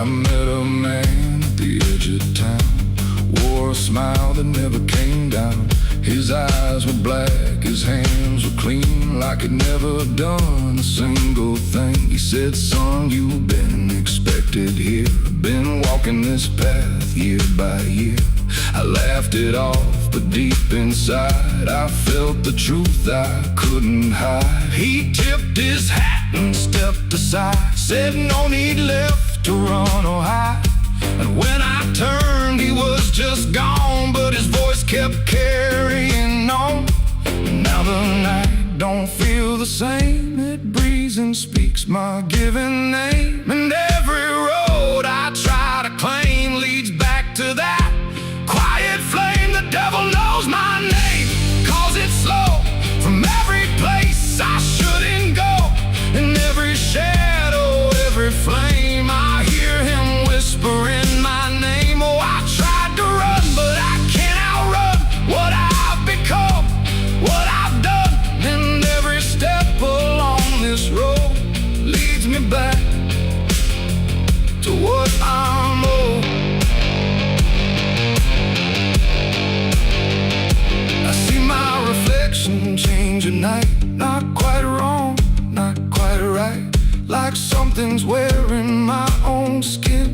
I met a man at the edge of town, wore a smile that never came down. His eyes were black, his hands were clean, like he'd never done a single thing. He said, son, you've been expected here, been walking this path year by year. I laughed it off, but deep inside I felt the truth I couldn't hide. He tipped his hat and stepped aside, said no need left to run or hide. And when I turned, he was just gone, but his voice kept carrying on. Now the night don't feel the same, it breathes and speaks my given name. And every road I try to claim leads back to that quiet flame. The devil knows my name, 'cause it's slow from every place I shouldn't go. In every shadow, every flame, I hear him whispering my name. Oh, I tried to run, but I can't outrun what I've become, what I've done. And every step along this road leads me back to what I'm owed. I see my reflection change at night, not quite wrong, not quite right, like something's wearing my own skin,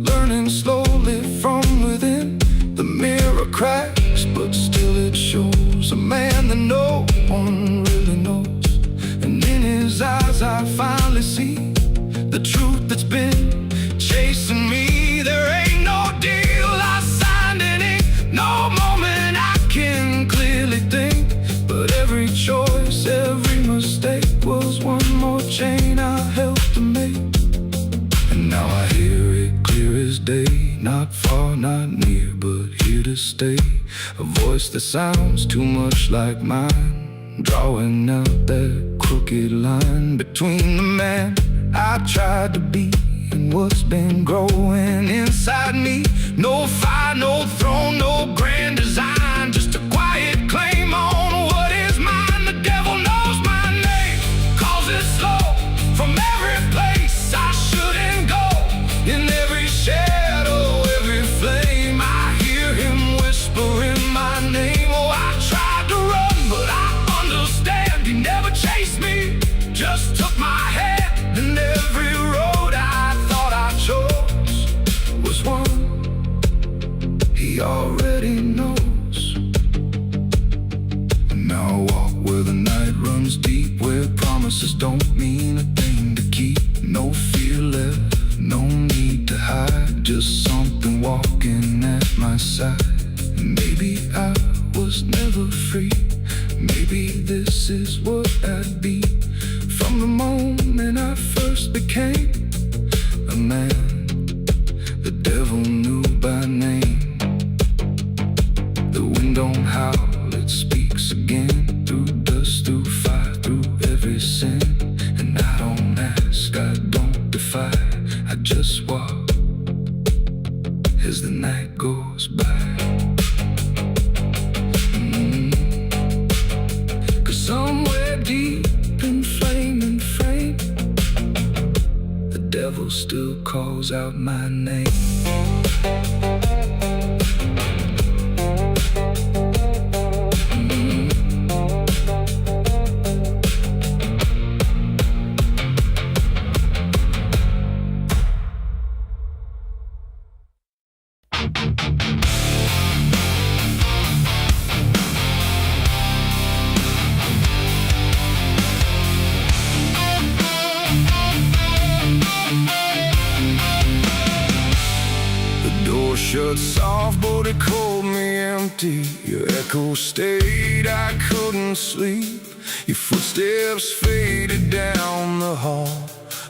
learning slowly from within. The mirror cracks, but still it shows a man that no one really knows. And in his eyes I finally see the truth that's been chasing me. There ain't no deal I signed in ink, no moment I can clearly think. But every choice, every mistake was one more chain I helped to make. And now I hear it clear as day, not far, not near, but here to stay. A voice that sounds too much like mine, drawing out that crooked line between the man I tried to be and what's been growing inside me. No fire, no throne, no grand design, just a quiet claim on what is mine. The devil knows my name, 'cause it's slow from every place I shouldn't go. In every shadow, every flame, I hear him whispering my name. Oh, I tried to run, but I understand he never chased me, just took my hand. And every road I thought I chose was one he already knows. And now I walk where the night runs deep, where promises don't mean a thing to keep. No fear left, no need to hide, just something man walking at my side. Maybe I was never free. Maybe this is what I'd be from the moment I first became a man the devil knew by name. The wind don't howl, it speaks again, through dust, through fire, through every sin. And I don't ask, I don't defy, I just walk as the night goes by. Cause somewhere deep in flame and frame, the devil still calls out my name. Shut soft, but it called me empty. Your echo stayed, I couldn't sleep. Your footsteps faded down the hall,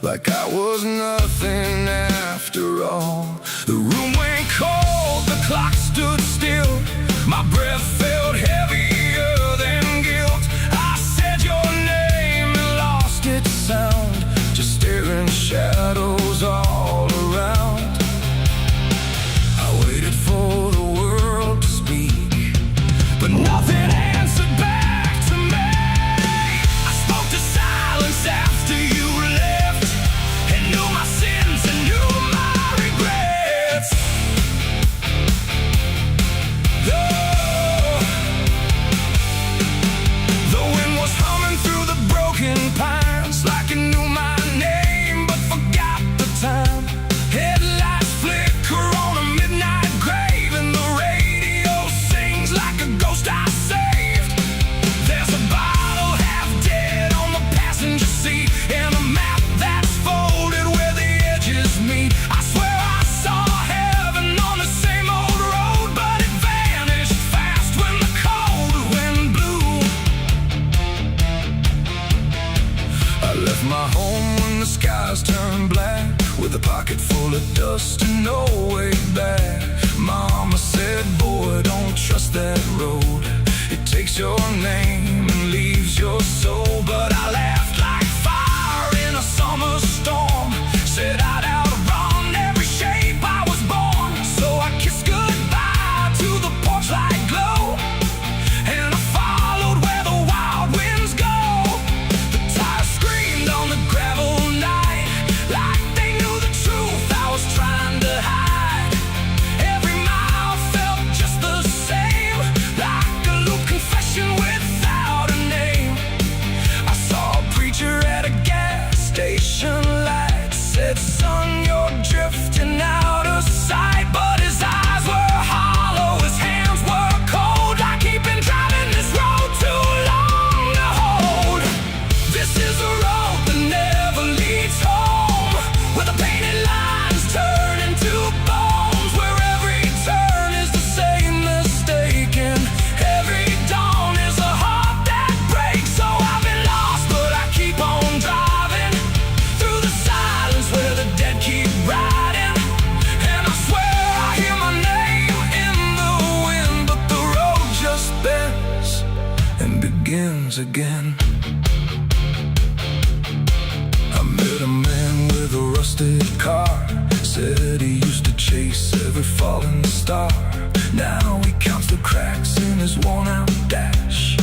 like I was nothing after all. The room went cold, the clock stood still. My breath felt heavier than guilt. I said your name and lost its sound, just staring shadows all around. For the world to speak, but nothing answered back to me. I spoke to silence after you left, and knew my sins and knew my regrets. The wind was humming through the broken pines, like it knew my name but forgot the time. Headlights flicker on a midnight grave, and the radio sings like a ghost I saved. There's a bottle half dead on the passenger seat, and a map that's folded where the edges meet. I swear I saw heaven on the same old road, but it vanished fast when the cold wind blew. I left my home when the skies turned black, with a pocket full of dust and no way back. Mama said, boy, don't trust that road. It takes your name and leaves your soul. But I laughed like fire in a summer storm, said I'd outrun every shape I was born. So I kissed goodbye to the porch light glow, and I followed where the wild winds go. The tires screamed on the gravel night, like they knew the truth I was trying to hide. Every mile felt just the same, like a loop confession without a name. I saw a preacher at a gas station light, said, son, you're drifting out of sight. But his eyes were hollow, his hands were cold, like he'd been driving this road too long to hold. This is a road that never leads home, where the painted lines turn into bones, where every turn is the same mistake, and every dawn is a heart that breaks. So I've been lost, but I keep on driving through the silence where the dead keep riding. And I swear I hear my name in the wind, but the road just bends and begins again. I met a man with a rusted car, said he used to chase every falling star. Now he counts the cracks in his worn-out dash,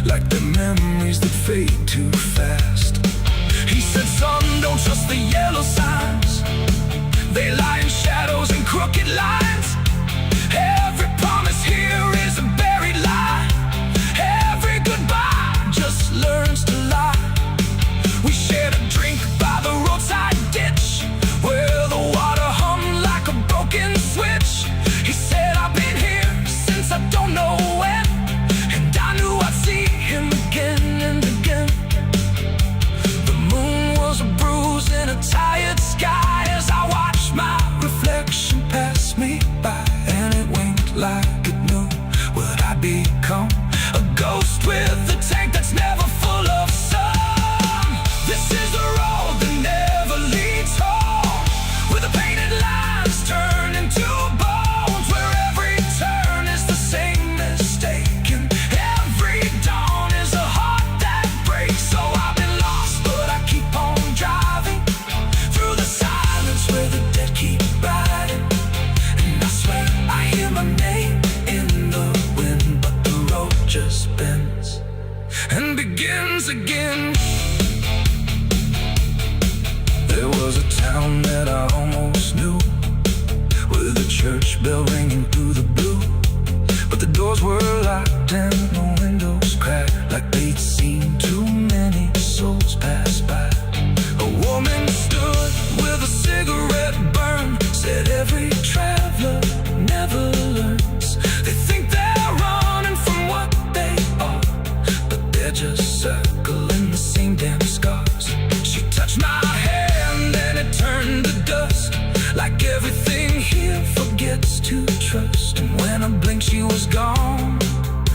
like the memories that fade too fast. He said, son, don't trust the yellow signs, they lie in shadows and crooked lines. Every promise here is a buried lie, every goodbye just learns to lie. We shared a drink by the roadside ditch, where the water hummed like a broken switch. He said, I've been here since I don't know when, and I knew I'd see him again and again. The moon was a bruise in a tired sky, as I watched my reflection with a church bell ringing through the blue. But the doors were locked and the windows cracked, like they'd seen too many souls pass by. A woman stood with a cigarette burn, said every traveler never learns. They think they're running from what they are, but they're just circling the same damn scars. She touched my hand and it turned to dust, like everything here forgets to trust. And when I blinked she was gone,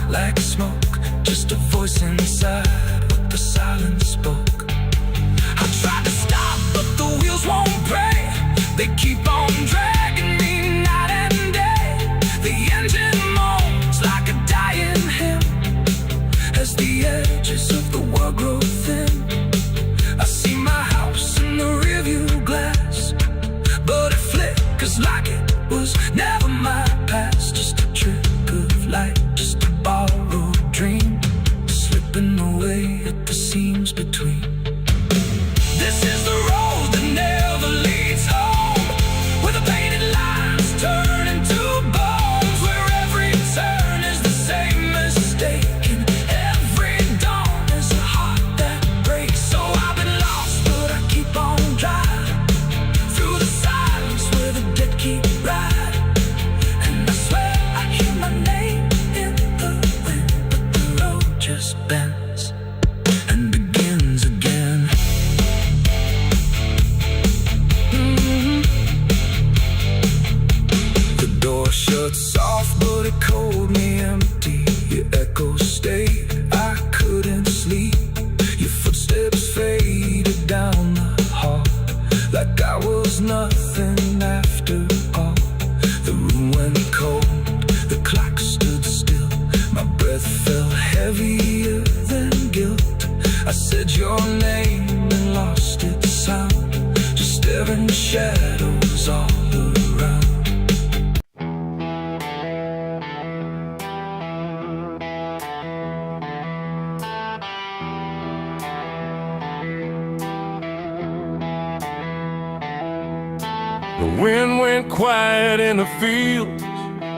like smoke, just a voice inside what the silence spoke. I tried to stop but the wheels won't break, they keep on dragging me night and day. The engine moans like a dying hymn as the edges of the world grow thin. I see my house in the rearview glass, but it flickers like it was never my past. Just a trick of light, just a borrowed dream, slipping away at the seams between. This is the road that never leads home, where the painted lines turn into bones, where every turn is the same mistake, and every dawn is a heart that breaks. So I've been lost, but I keep on driving through the silence where the dead keep riding. And I swear I hear my name in the wind, but the road just bends and begins again. The door shut soft, but it cold me empty. Your echo stayed, I couldn't sleep. Your footsteps faded down the hall, like I was nothing after all. The room went cold, the clock stood still. My breath felt heavier than guilt. I said your name and lost its sound, just staring shadows all around. The wind went quiet in the fields,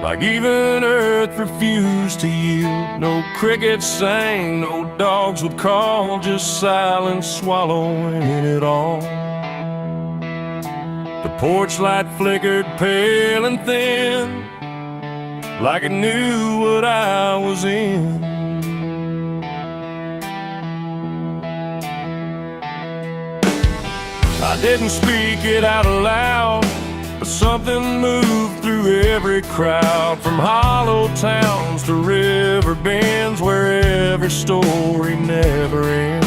like even earth refused to yield. No crickets sang, no dogs would call, just silence swallowing it all. The porch light flickered pale and thin, like it knew what I was in. I didn't speak it out loud, but something moved through every crowd, from hollow towns to river bends, where every story never ends.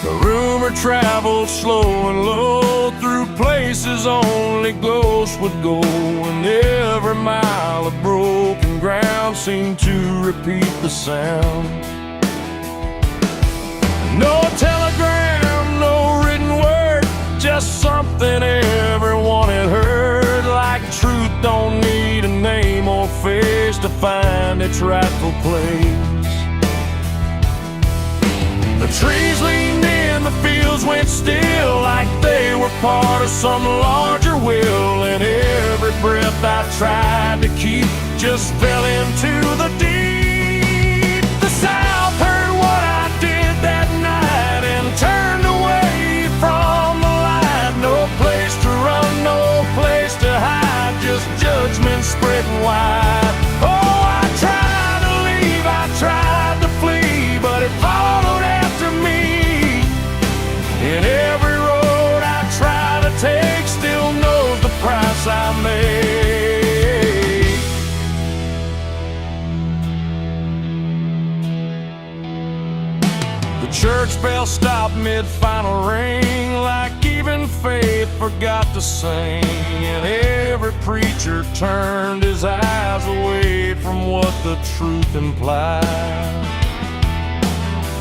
The rumor traveled slow and low through places only ghosts would go, and every mile of broken ground seemed to repeat the sound. No telegram, no written word, just something everyone had heard, like truth don't need a name or face to find its rightful place. The trees leaned in, the fields went still, like they were part of some larger will, and every breath I tried to keep just fell into the deep. The South heard what I did that night and turned away from the light. No place to run, no place to hide, just judgment spreading wide. Oh, I tried to leave, I tried to flee, but it followed after me. And every road I try to take still knows the price I made. The church bell stopped mid-final ring, like even faith forgot to sing, and every preacher turned his eyes away from what the truth implied.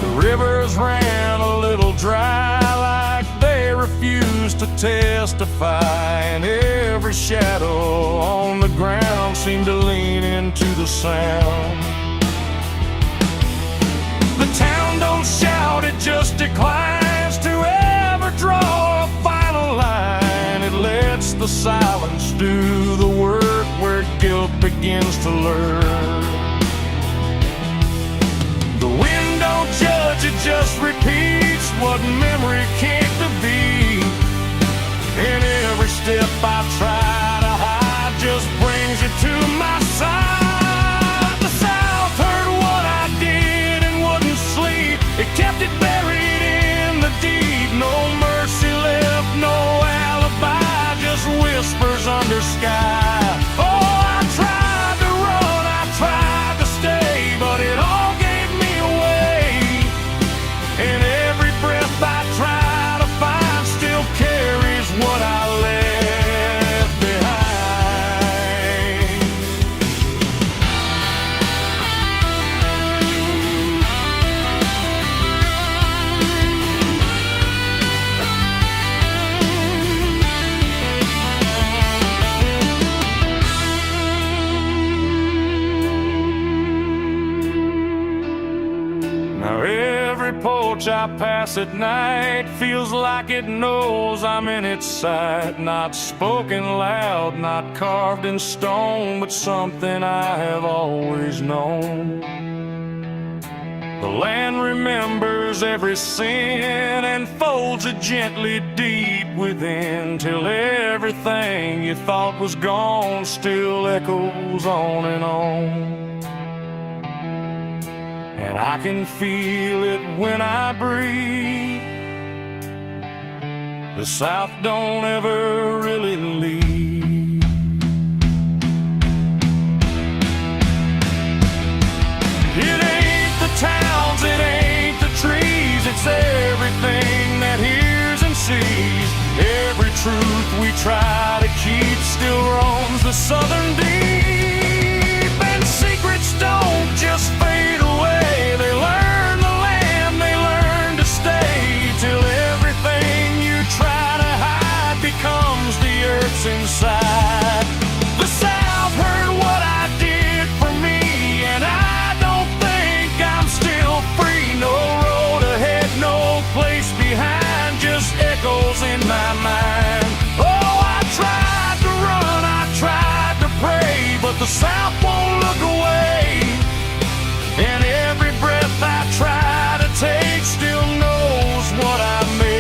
The rivers ran a little dry, like they refused to testify, and every shadow on the ground seemed to lean into the sound. The town don't shout, it just declines to ever draw a final line. It lets the the silence do the work where guilt begins to lurk. The wind don't judge, it just repeats what memory can't defeat. And every step I try to hide just brings you to my side. The South heard what I did and wouldn't sleep. It kept it buried in the deep. No mercy left, no alibi, just whispers under sky. Oh, I tried to run, I tried to stay, but it all gave me away. And every breath I try to find still carries what I left behind. Now every porch I pass at night feels like it knows I'm in its sight. Not spoken loud, not carved in stone, but something I have always known. The land remembers every sin and folds it gently deep within, till everything you thought was gone still echoes on and on. And I can feel it when I breathe. The South don't ever really leave. It ain't the towns, it ain't the trees, it's everything that hears and sees. Every truth we try to keep still roams the southern deep. And secrets don't just fade away, they learn the land, they learn to stay, till everything you try to hide becomes the earth's inside. The South heard what I did for me, and I don't think I'm still free. No road ahead, no place behind, just echoes in my mind. Oh, I tried to run, I tried to pray, but the South won't look away. And every breath I try to take still knows what I made.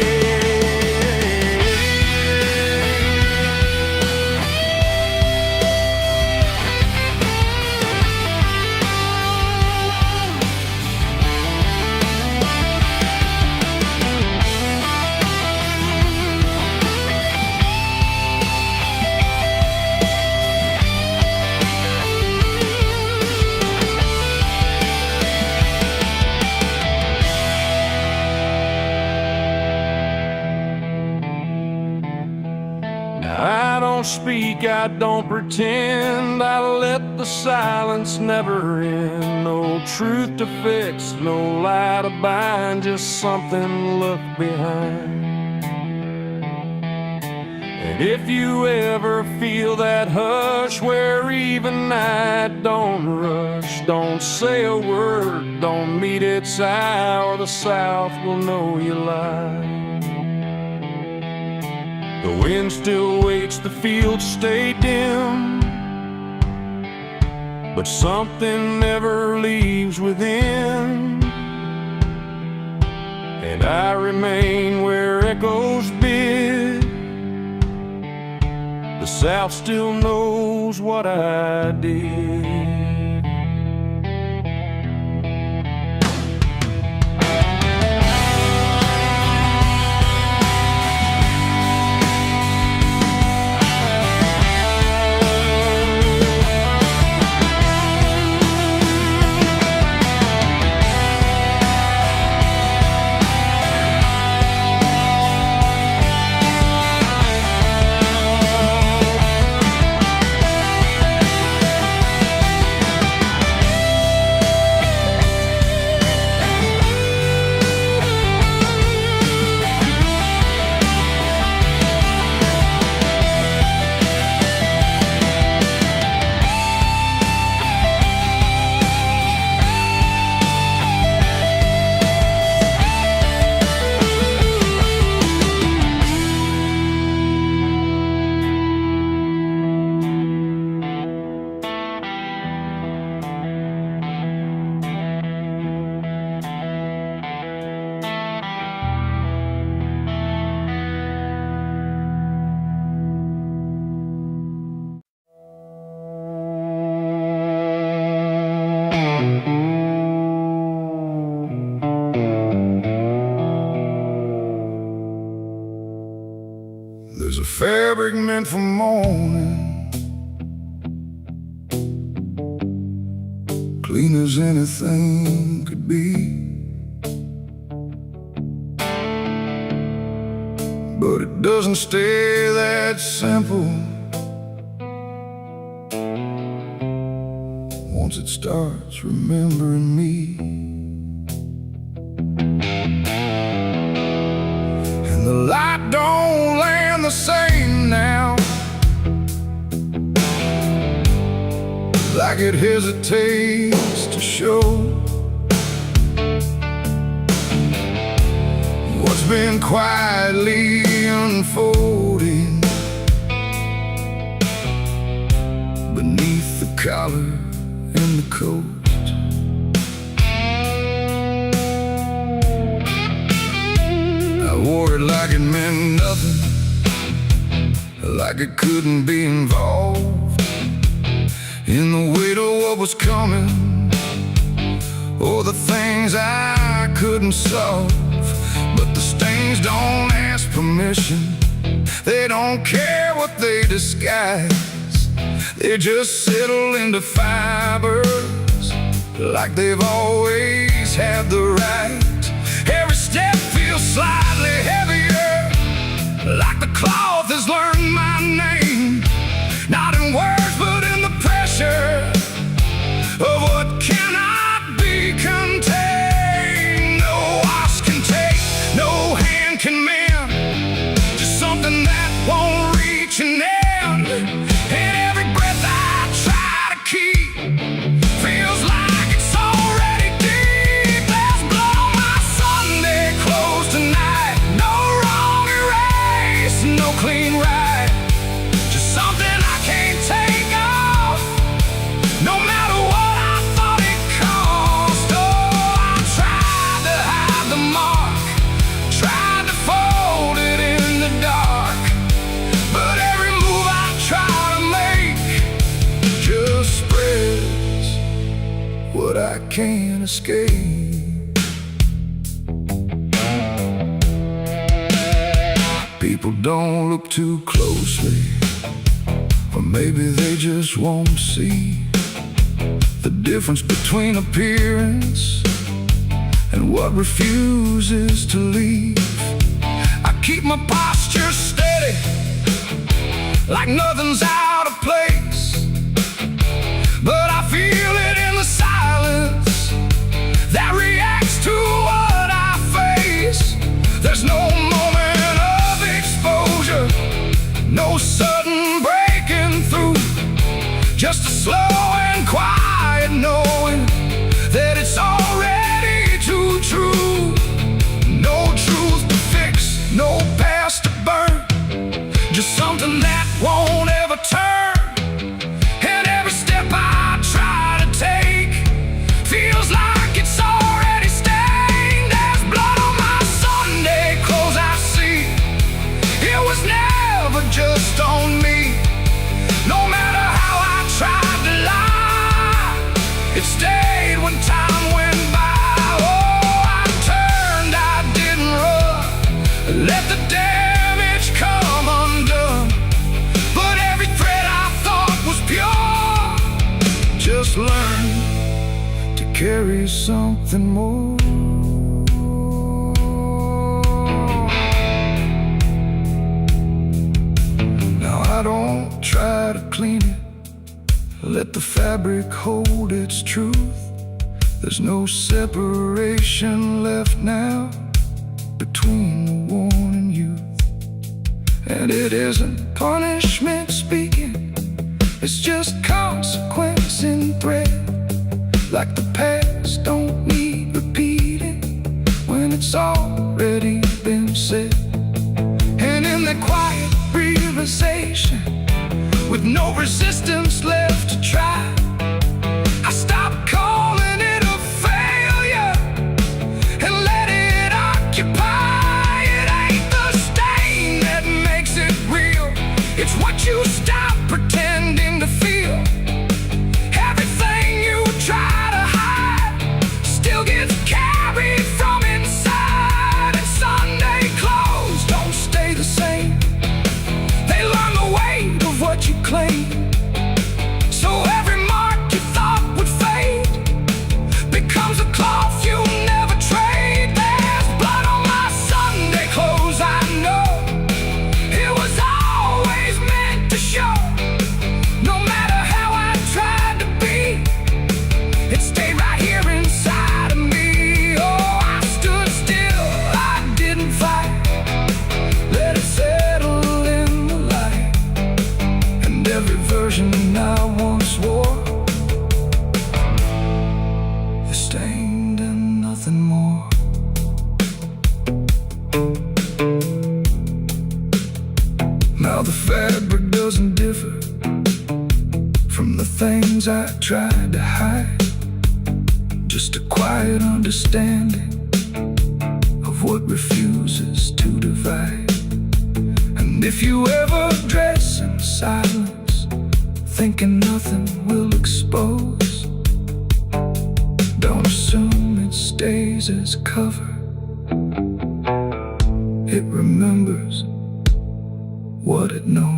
I don't speak, I don't pretend, I let the silence never end. No truth to fix, no lie to bind, just something left behind. And if you ever feel that hush where even night don't rush, don't say a word, don't meet its eye, or the South will know you lie. The wind still waits, the fields stay dim, but something never leaves within. And I remain where echoes bid. The South still knows what I did. morning, clean as anything could be. But it doesn't stay that simple. Once it starts remembering me, and the light don't land the same now, like it hesitates to show what's been quietly unfolding beneath the collar and the coat. I wore it like it meant nothing, like it couldn't be involved in the weight of what was coming, or the things I couldn't solve. But the stains don't ask permission, they don't care what they disguise. They just settle into fibers, like they've always had the right. Every step feels slightly heavier, like the cloth has learned my name, not in words but in the pressure of what cannot be contained. No wash can take, no hand can mend, just something that won't reach an end. And every breath I try to keep feels like it's already deep. There's blood on my Sunday clothes tonight, no wrong erase, no clean right, just something I can't take off, no matter what I thought it cost. Oh, I tried to hide the mark, tried to fold it in the dark, but every move I try to make just spreads what I can't escape. People don't look too closely, or maybe they just won't see the difference between appearance and what refuses to leave. I keep my posture steady, like nothing's out of place, but I feel it in the silence that reacts to what I face. There's no moment of exposure, no sudden breaking through, just a slow and quiet knowing that it's already too true. No truth to fix, no past to burn, just something that won't ever turn. And every step I try to take feels like it's already stained. There's blood on my Sunday clothes I see, it was never just on me. No matter how I tried to lie, it stayed when time went by. Oh, I turned, I didn't run, let the damage come undone. But every thread I thought was pure just learned to carry something more. Now I don't try to clean it, let the fabric hold its truth. There's no separation left now between the worn and youth. And it isn't punishment speaking, it's just consequence in thread, like the past don't need repeating when it's already been said. And in that quiet realization, with no resistance left to try, I stopped calling it a failure and let it occupy. It ain't the stain that makes it real, it's what you stop pretending to feel. Everything you try to hide still gets carried from inside. And Sunday clothes don't stay the same, they learn the weight of what version I once wore is stained and nothing more. Now the fabric doesn't differ from the things I tried to hide. Just a quiet understanding of what refuses to divide. And if you ever dress in silence, thinking nothing will expose, don't assume it stays as cover. It remembers what it knows.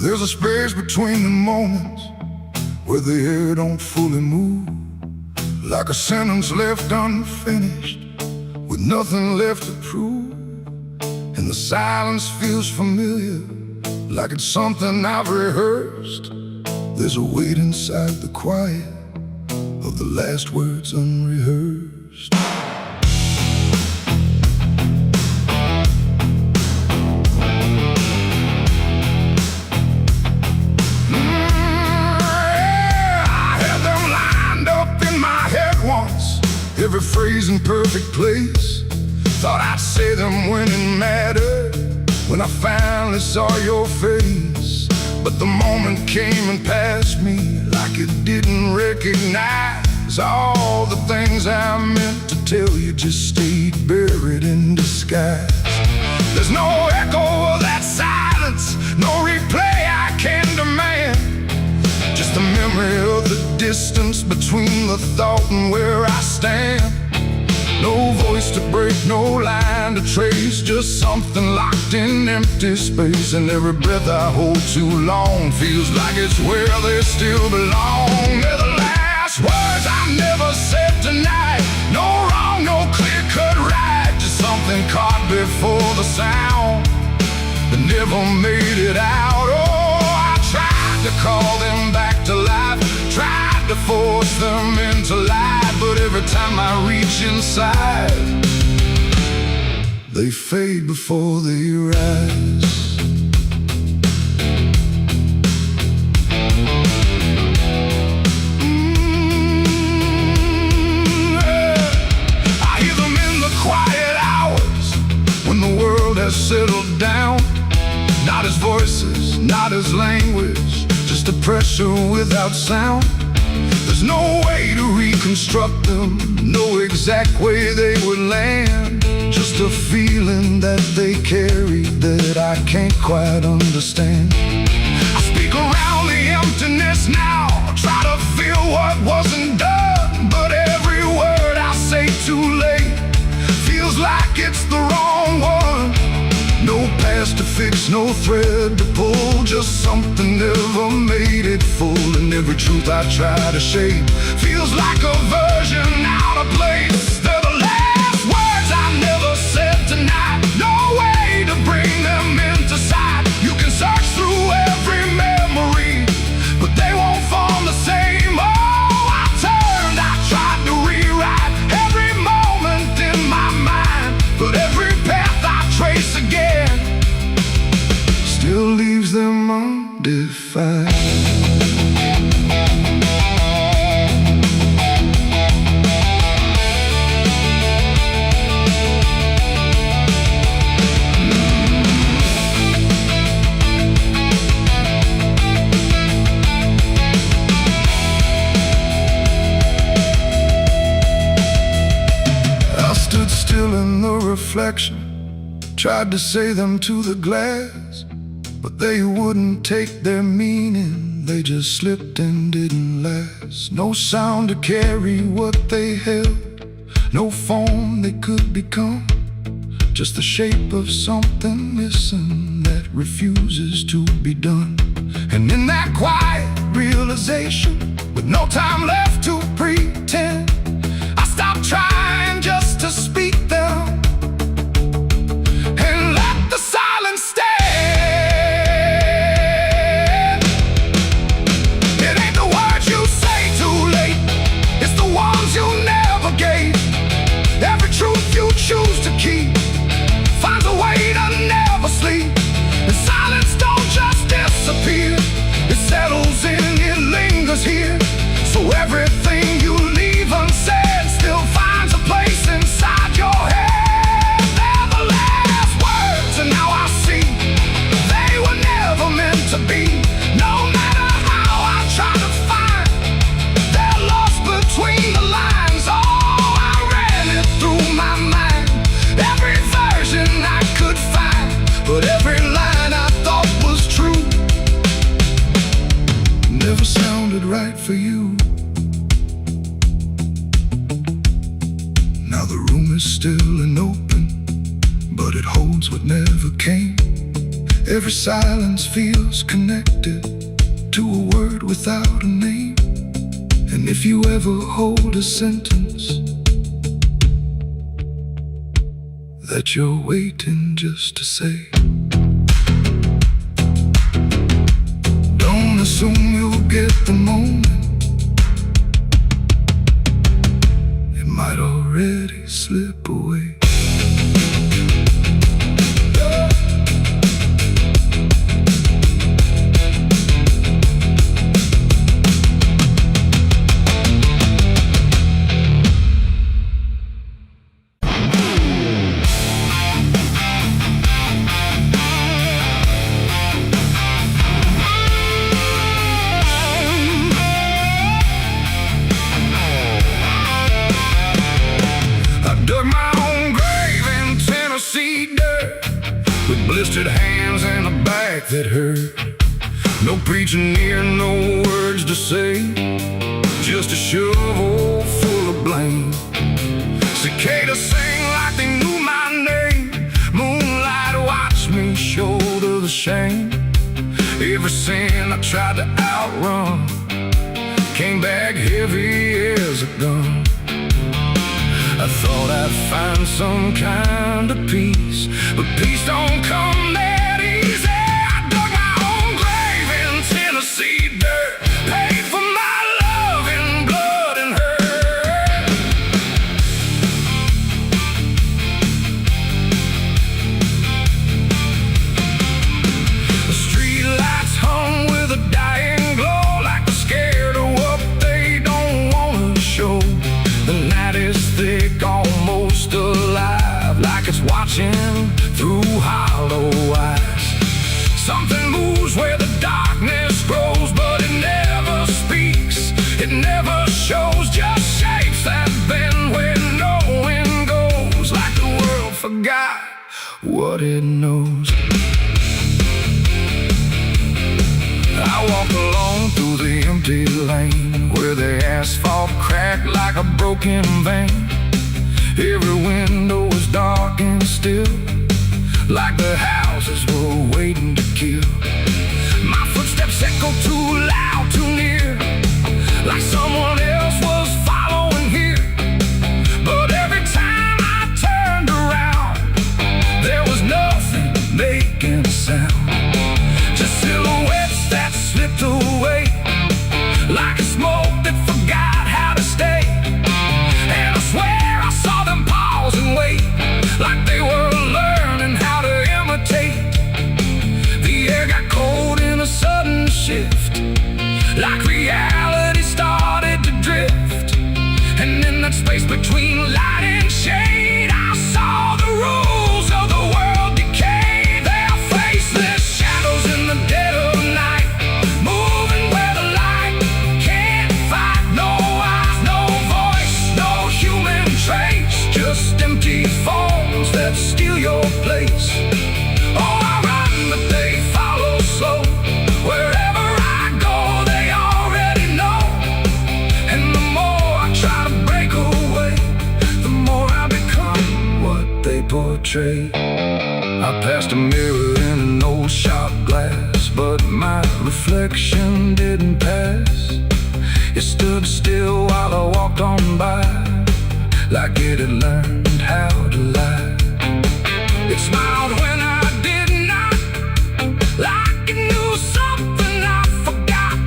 There's a space between the moments where the air don't fully move, like a sentence left unfinished with nothing left to prove. And the silence feels familiar, like it's something I've rehearsed. There's a weight inside the quiet of the last words unrehearsed. Every phrase in perfect place. Thought I'd say them when it mattered, when I finally saw your face. But the moment came and passed me like it didn't recognize all the things I meant to tell you just stayed buried in disguise. There's no echo of that silence, no replay I can demand. Just a memory of the distance between the thought and where I stand. No voice to break, no line to trace, just something locked in empty space. And every breath I hold too long feels like it's where they still belong. They're the last words I never said tonight. No wrong, no clear-cut right, just something caught before the sound that never made it out. Oh, I tried to call them back to life, tried to force them into life, but every time I reach inside, they fade before they rise. I hear them in the quiet hours when the world has settled down. Not as voices, not as language, just a pressure without sound. There's no way to reconstruct them, no exact way they would land. Just a feeling that they carry that I can't quite understand. I speak around the emptiness now, try to feel what wasn't done, but every word I say too late feels like it's the wrong one. No past to fix, no thread to pull, just something never made it full. And every truth I try to shape feels like a version out of place. They're the last words I never said tonight, no way to bring them into sight. You can search through every memory, but they won't form the same. Oh, I turned, I tried to rewrite every moment in my mind, but every path I trace again still leaves them undefined. I stood still in the reflection, tried to say them to the glass, but they wouldn't take their meaning, they just slipped and didn't last. No sound to carry what they held, no form they could become, just the shape of something missing that refuses to be done. And in that quiet realization, with no time left to pretend, I stopped trying just to speak them and let the silence stand. It ain't the words you say too late, it's the ones you never gave. Every truth you choose to keep finds a way to never sleep. And silence don't just disappear, it settles in, it lingers here. So everything you leave unsaid still finds a place inside your head. They're the last words, and now I see they were never meant to be. No matter how I try to find, they're lost between the lines. Oh, I ran it through my mind, every version I could find, but every line I thought was true never sounded right for you. Now the room is still and open, but it holds what never came. Every silence feels connected to a word without a name. And if you ever hold a sentence that you're waiting just to say, don't assume you'll get the moment, it might already slip away. Dug my own grave in Tennessee dirt, with blistered hands and a back that hurt. No preaching near, no words to say, just a shovel full of blame. Cicadas sing like they knew my name. Moonlight watched me shoulder the shame. Every sin I tried to outrun came back heavy as a gun. I thought I'd find some kind of peace, but peace don't come that easy. I dug my own grave in Tennessee dirt, paid for my love in blood and hurt. The street lights hung with a dying glow, like they're scared of what they don't want to show. The night is thick, almost alive, like it's watching through hollow eyes. Something moves where the darkness grows, but it never speaks, it never shows, just shapes that bend where no wind goes, like the world forgot what it knows. I walk along through the empty lane, where the asphalt cracked like a broken vein. Every window was dark and still, like the houses were waiting to kill. My footsteps echo too loud, too near, like someone else was following here. But every time I turned around, there was nothing making a sound, just silhouettes that slipped away, like a smoke that forgot how to stay. And I swear I saw them pause and wait, like they were learning how to imitate. portray. I passed a mirror in an old shop glass, but my reflection didn't pass. It stood still while I walked on by, like it had learned how to lie. It smiled when I did not, like it knew something I forgot.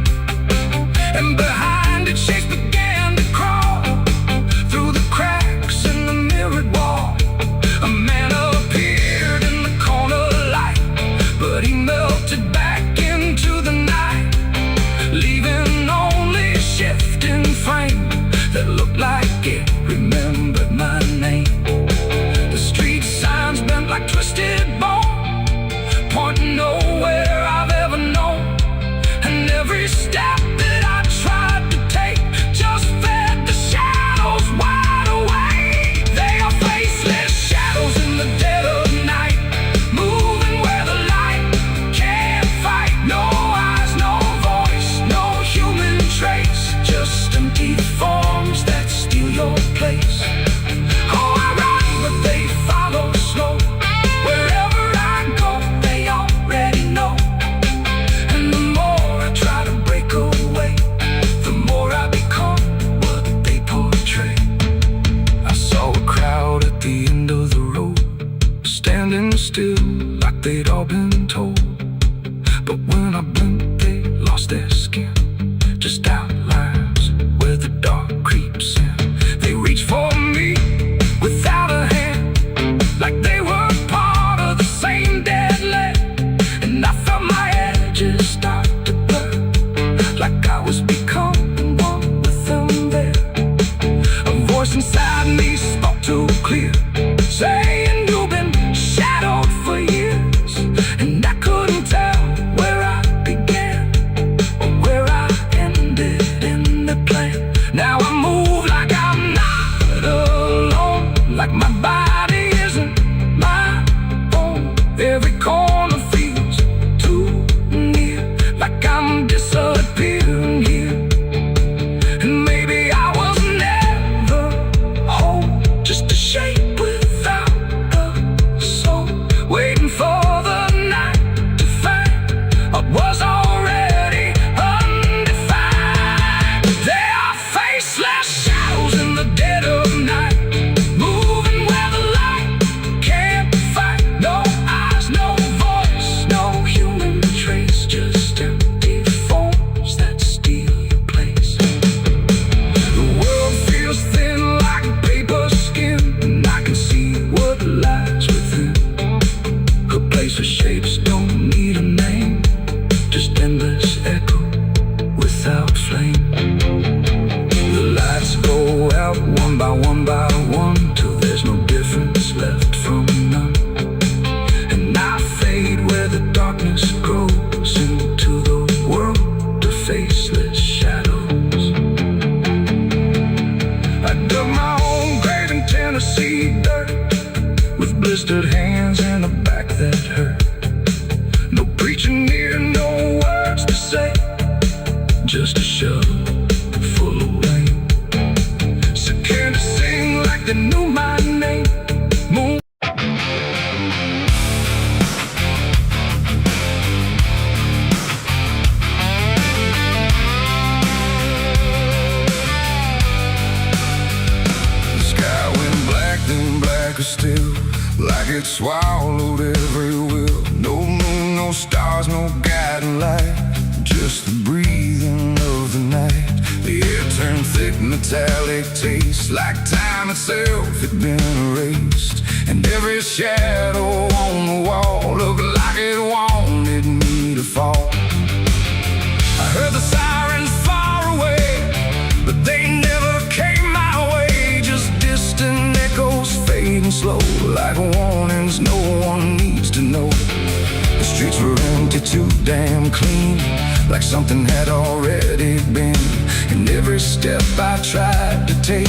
And behind its shapes began to crawl through the cracks in the mirrored wall. A man appeared in the corner light, but he melted back into the night, leaving only a shifting frame that looked like it remembered my name. The street signs bent like twisted bone, pointing nowhere I've ever known. And every step that I tried to take just fed the shadows wide awake. They are faceless shadows in the dead of night, moving where the light can't fight. No eyes, no voice, no human trace, just empty forms that steal your place. Oh, I run, but they follow slow. Wherever I go, they already know. And the more I try to break away, the more I become what they portray. I saw a crowd at the end of the road, standing still like they'd all been told. But when I blinked, they lost their skin, just outlines where the dark creeps in. They reach for me without a hand, like they were part of the same dead land. And I felt my edges start to blur, like I was becoming one with them there. A voice inside me spoke too clear, saying you've been shadowed for years. And I couldn't tell where I began or where I ended in the plan. Now I move like I'm not alone, like my body isn't my own. Every corner feels too near, like I'm disappearing here. And maybe I was never whole, just a shape without a soul, waiting for the night to find what was already undefined. They are faceless shadows in the dead of night, moving where the light can't fight. No eyes, no voice, no human trace, just empty forms that steal your place. The world feels thin like paper skin, and I can see what lies within. A place where shapes don't need a name, just endless echo without flame. The lights go out one by one, till there's no difference left from none. And I fade where the darkness grows into the world of faceless shadows. I dug my own grave in Tennessee dirt, with blistered hands and a back that hurt. No preaching here, no words to say, just a shovel full of rain. So can't I sing like they knew my name? Moon. The sky went black, then blacker still, like it swallowed every will. No moon, no stars, no guiding light, just the breathing of the night. The air turned thick, metallic taste, like time itself had been erased. And every shadow on the wall looked like it wanted me to fall. I heard the sirens far away, but they never came my way. Just distant echoes fading slow, like warnings no one needs to know. The streets were empty, too damn clean, like something had already been. And every step I tried to take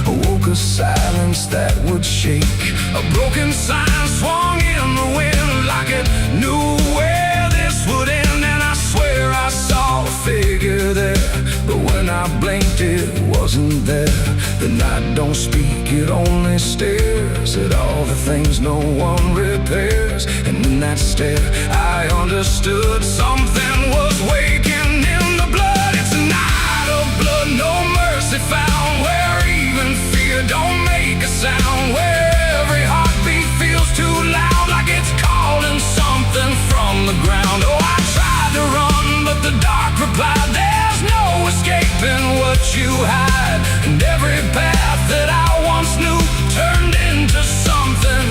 awoke a silence that would shake. A broken sign swung in the wind, like it knew where this would end. And I swear I saw a figure there, but when I blinked it wasn't there. The night don't speak, it only stares at all the things no one repairs. And in that stare I understood something was waking in the blood. It's a night of blood, no mercy found, where even fear don't make a sound, where every heartbeat feels too loud, like it's calling something from the ground. Oh, I tried to run, but the dark replied, there's no escaping what you hide. And every path that I once knew turned into something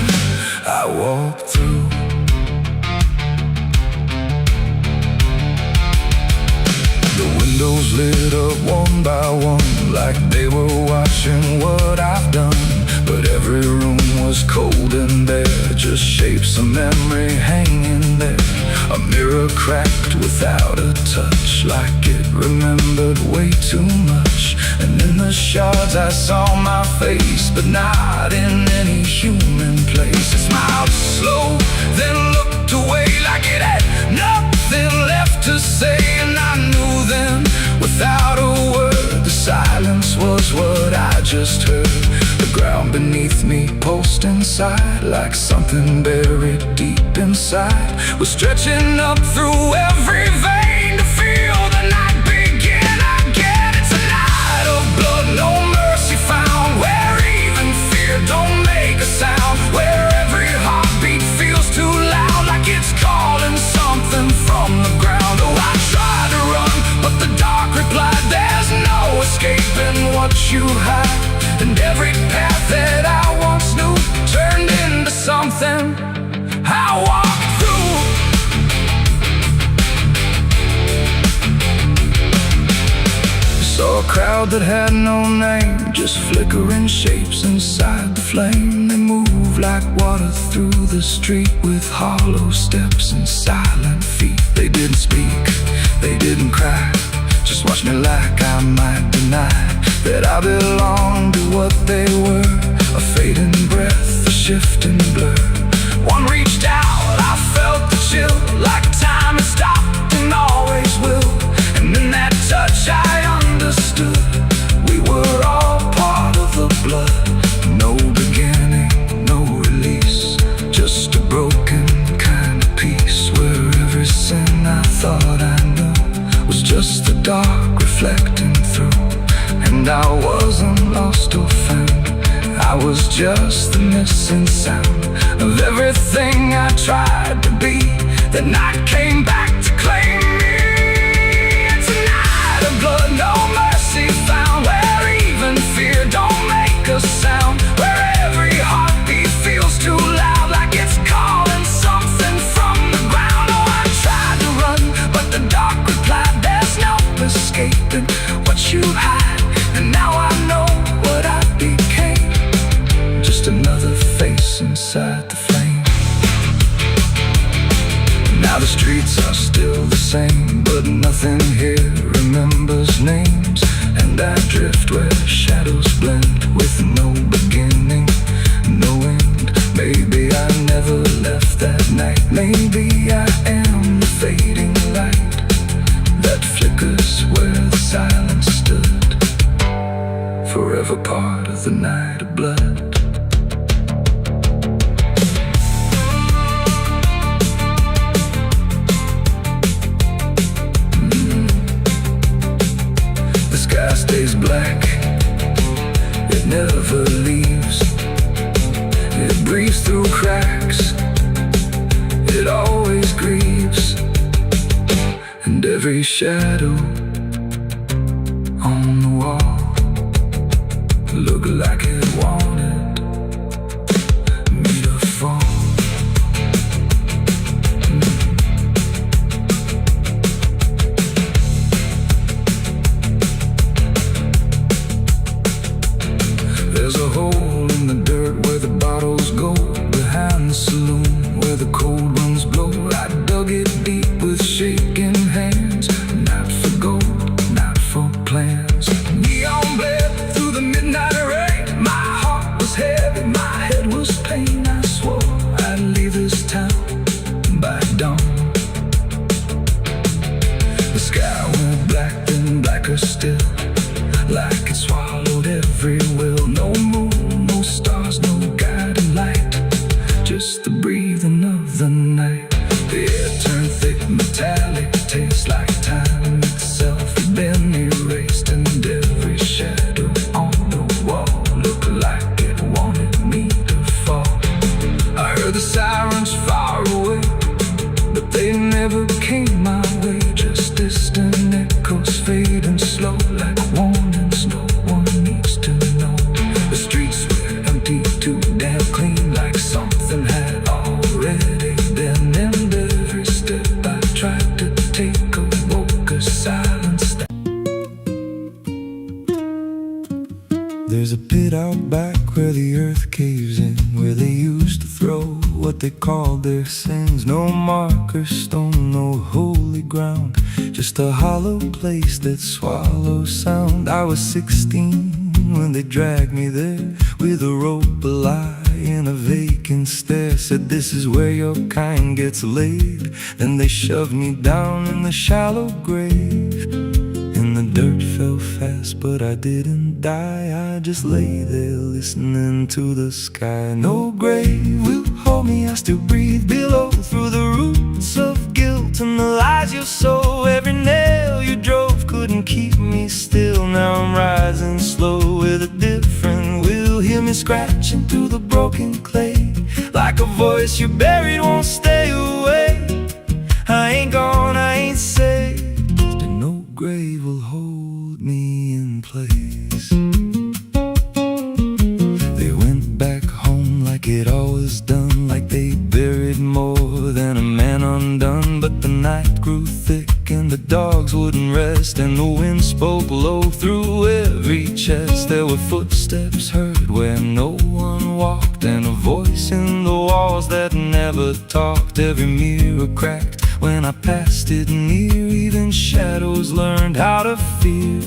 I walked through. The windows lit up one by one, like they were watching what I've done. But every room was cold and bare, just shapes of memory hanging there. A mirror cracked without a touch, like it remembered way too much. And in the shards I saw my face, but not in any human place. It smiled slow, then looked away, like it had nothing left to say. And I knew then, without a word, the silence was what I just heard. The ground beneath me pulsed inside, like something buried deep inside was stretching up through every vein to feel the night begin again. It's a night of blood, no mercy found, where even fear don't make a sound, where every heartbeat feels too loud, like it's calling something from the ground. Oh, I tried to run, but the dark replied, there's no escaping what you hide. And every path that I once knew turned into something I walked through. Saw a crowd that had no name, just flickering shapes inside the flame. They moved like water through the street, with hollow steps and silent feet. They didn't speak, they didn't cry, just watched me like I might deny that I belonged to what they were. A fading breath, a shifting blur. One reached out, I felt the chill, like time had stopped and always will. And in that touch I understood, we were all part of the blood. No beginning, no release, just a broken kind of peace, where every sin I thought I knew was just the dark reflecting through. And I wasn't lost or found, I was just the missing sound of everything I tried to be. That night came back to claim me. It's a night of blood, no mercy found, where even fear don't make a sound, where every heartbeat feels too loud, like it's calling something from the ground. Oh, I tried to run, but the dark replied, there's no escaping what you hide. And now I know what I became, just another face inside the flame. Now the streets are still the same, but nothing here remembers names. And I drift where shadows blend, with no beginning, no end. Maybe I never left that night, maybe I am the fading light that flickers where the silence stood, forever part of the night of blood. The sky stays black, it never leaves. It breathes through cracks, it always grieves. And every shadow on the wall looked like it wanted me to fall. There's a hole in the dirt where the bottles go, behind the saloon where the cold winds blow. I dug it deep with shaking hands, not for gold, not for plans. Neon bled through the midnight rain, my heart was heavy, my head was pain. I swore I'd leave this town by dawn. The sky went black, then blacker still, like it swallowed every will. No moon, no stars, no guiding light, hair clean like something had already been in every step I tried to take. Awoke a silence. There's a pit out back where the earth caves in, where they used to throw what they called their sins. No marker stone, no holy ground, just a hollow place that swallows sound. I was 16 when they dragged me there, with a rope, a lie, and a vacant stare. Said this is where your kind gets laid. Then they shoved me down in the shallow grave, and the dirt fell fast, but I didn't die. I just lay there listening to the sky. No grave will hold me, I still breathe below, through the roots of guilt and the lies you sow. Every nail you drove couldn't keep me still. Now I'm rising slow with a different will. Hear me scratching through the broken clay, like a voice you buried won't stay away. I ain't gone, I ain't saved, and no grave will hold me in place. They went back home like it always done, like they buried more than a man undone. But the night grew thick and the dogs wouldn't rest, and the wind spoke low through every chest. There were footsteps heard where no one walked, and a voice in the walls that never talked. Every mirror cracked when I passed it near, even shadows learned how to fear.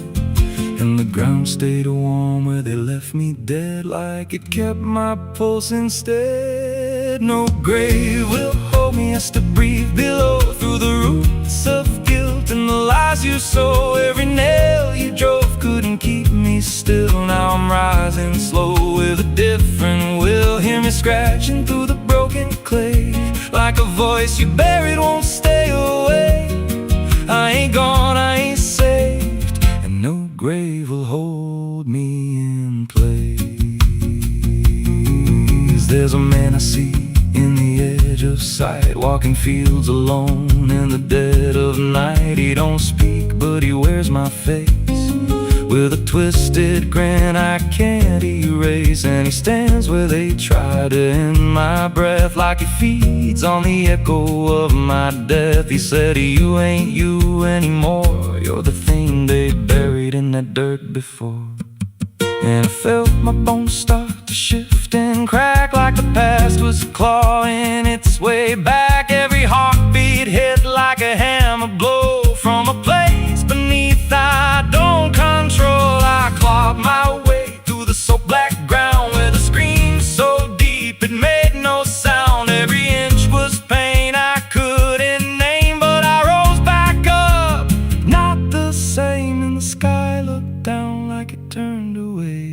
And the ground stayed warm where they left me dead, like it kept my pulse instead. No grave will hold me, I still breathe below, through the roots of guilt and the lies you sow. Every nail you drove couldn't keep me still. Now I'm rising slow with a different will. Hear me scratching through the broken clay, like a voice you buried won't stay away. I ain't gone, I ain't saved, and no grave will hold me in place. There's a man I see in the edge of sight, walking fields alone in the dead of night. He don't speak, but he wears my face with a twisted grin I can't erase. And he stands where they try to end my breath, like he feeds on the echo of my death. He said, you ain't you anymore, you're the thing they buried in that dirt before. And I felt my bones start to shift and crack, like the past was clawing its way back. Every heartbeat hit like a hammer blow from a place beneath I don't control. I clawed my way through the soap black ground with a scream so deep it made no sound. Every inch was pain I couldn't name, but I rose back up, not the same. And the sky looked down like it turned away,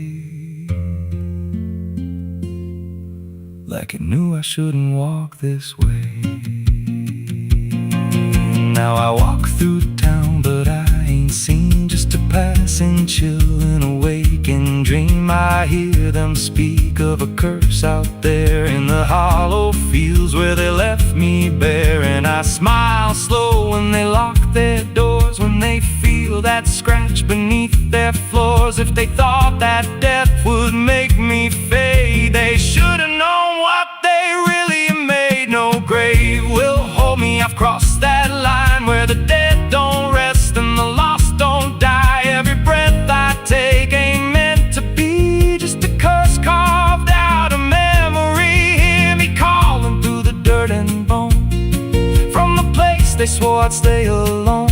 like it knew I shouldn't walk this way. Now I walk through town, but I ain't seen, just a passing chill and a waking dream. I hear them speak of a curse out there in the hollow fields where they left me bare. And I smile slow when they lock their doors, when they feel that scratch beneath their floors. If they thought that death would make me fade, they should've known what they really made. No grave will hold me, I've crossed that line where the dead don't rest and the lost don't die. Every breath I take ain't meant to be, just a curse carved out of memory. Hear me calling through the dirt and bone, from the place they swore I'd stay alone.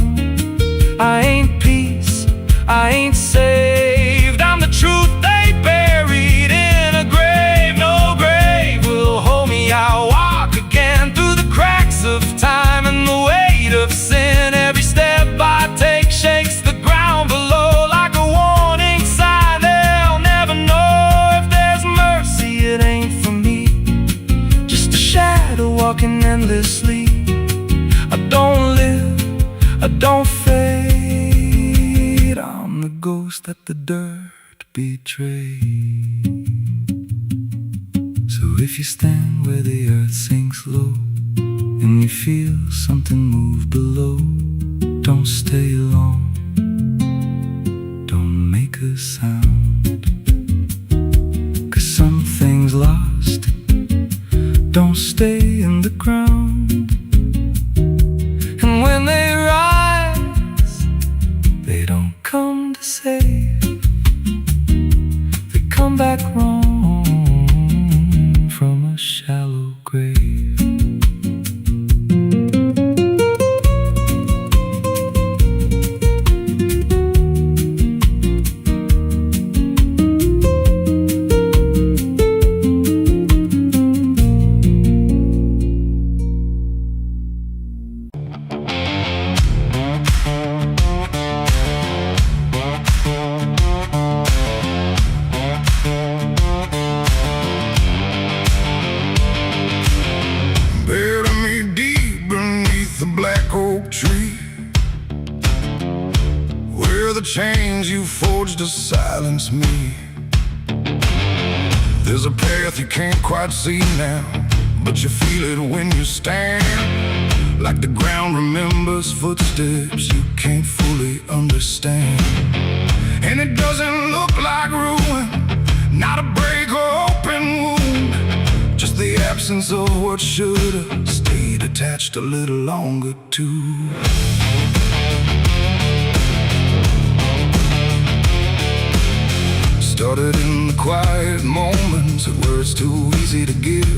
I ain't peace, I ain't saved, I'm the truth they buried in a grave. No grave will hold me, I'll walk again through the cracks of time and the weight of sin. Every step I take shakes the ground below like a warning sign. They'll never know if there's mercy, it ain't for me, just a shadow walking endlessly. I don't live, I don't fade, I'm the ghost that the dirt betrayed. So if you stand where the earth sinks low and you feel something move below, don't stay long, don't make a sound, 'cause some things lost don't stay in the ground. And when they rise, they don't come to save. They come back wrong from a shallow grave. The chains you forged to silence me. There's a path you can't quite see now, but you feel it when you stand. Like the ground remembers footsteps you can't fully understand. And it doesn't look like ruin, not a break or open wound, just the absence of what should have stayed attached a little longer too. Started in the quiet moments where it's too easy to give.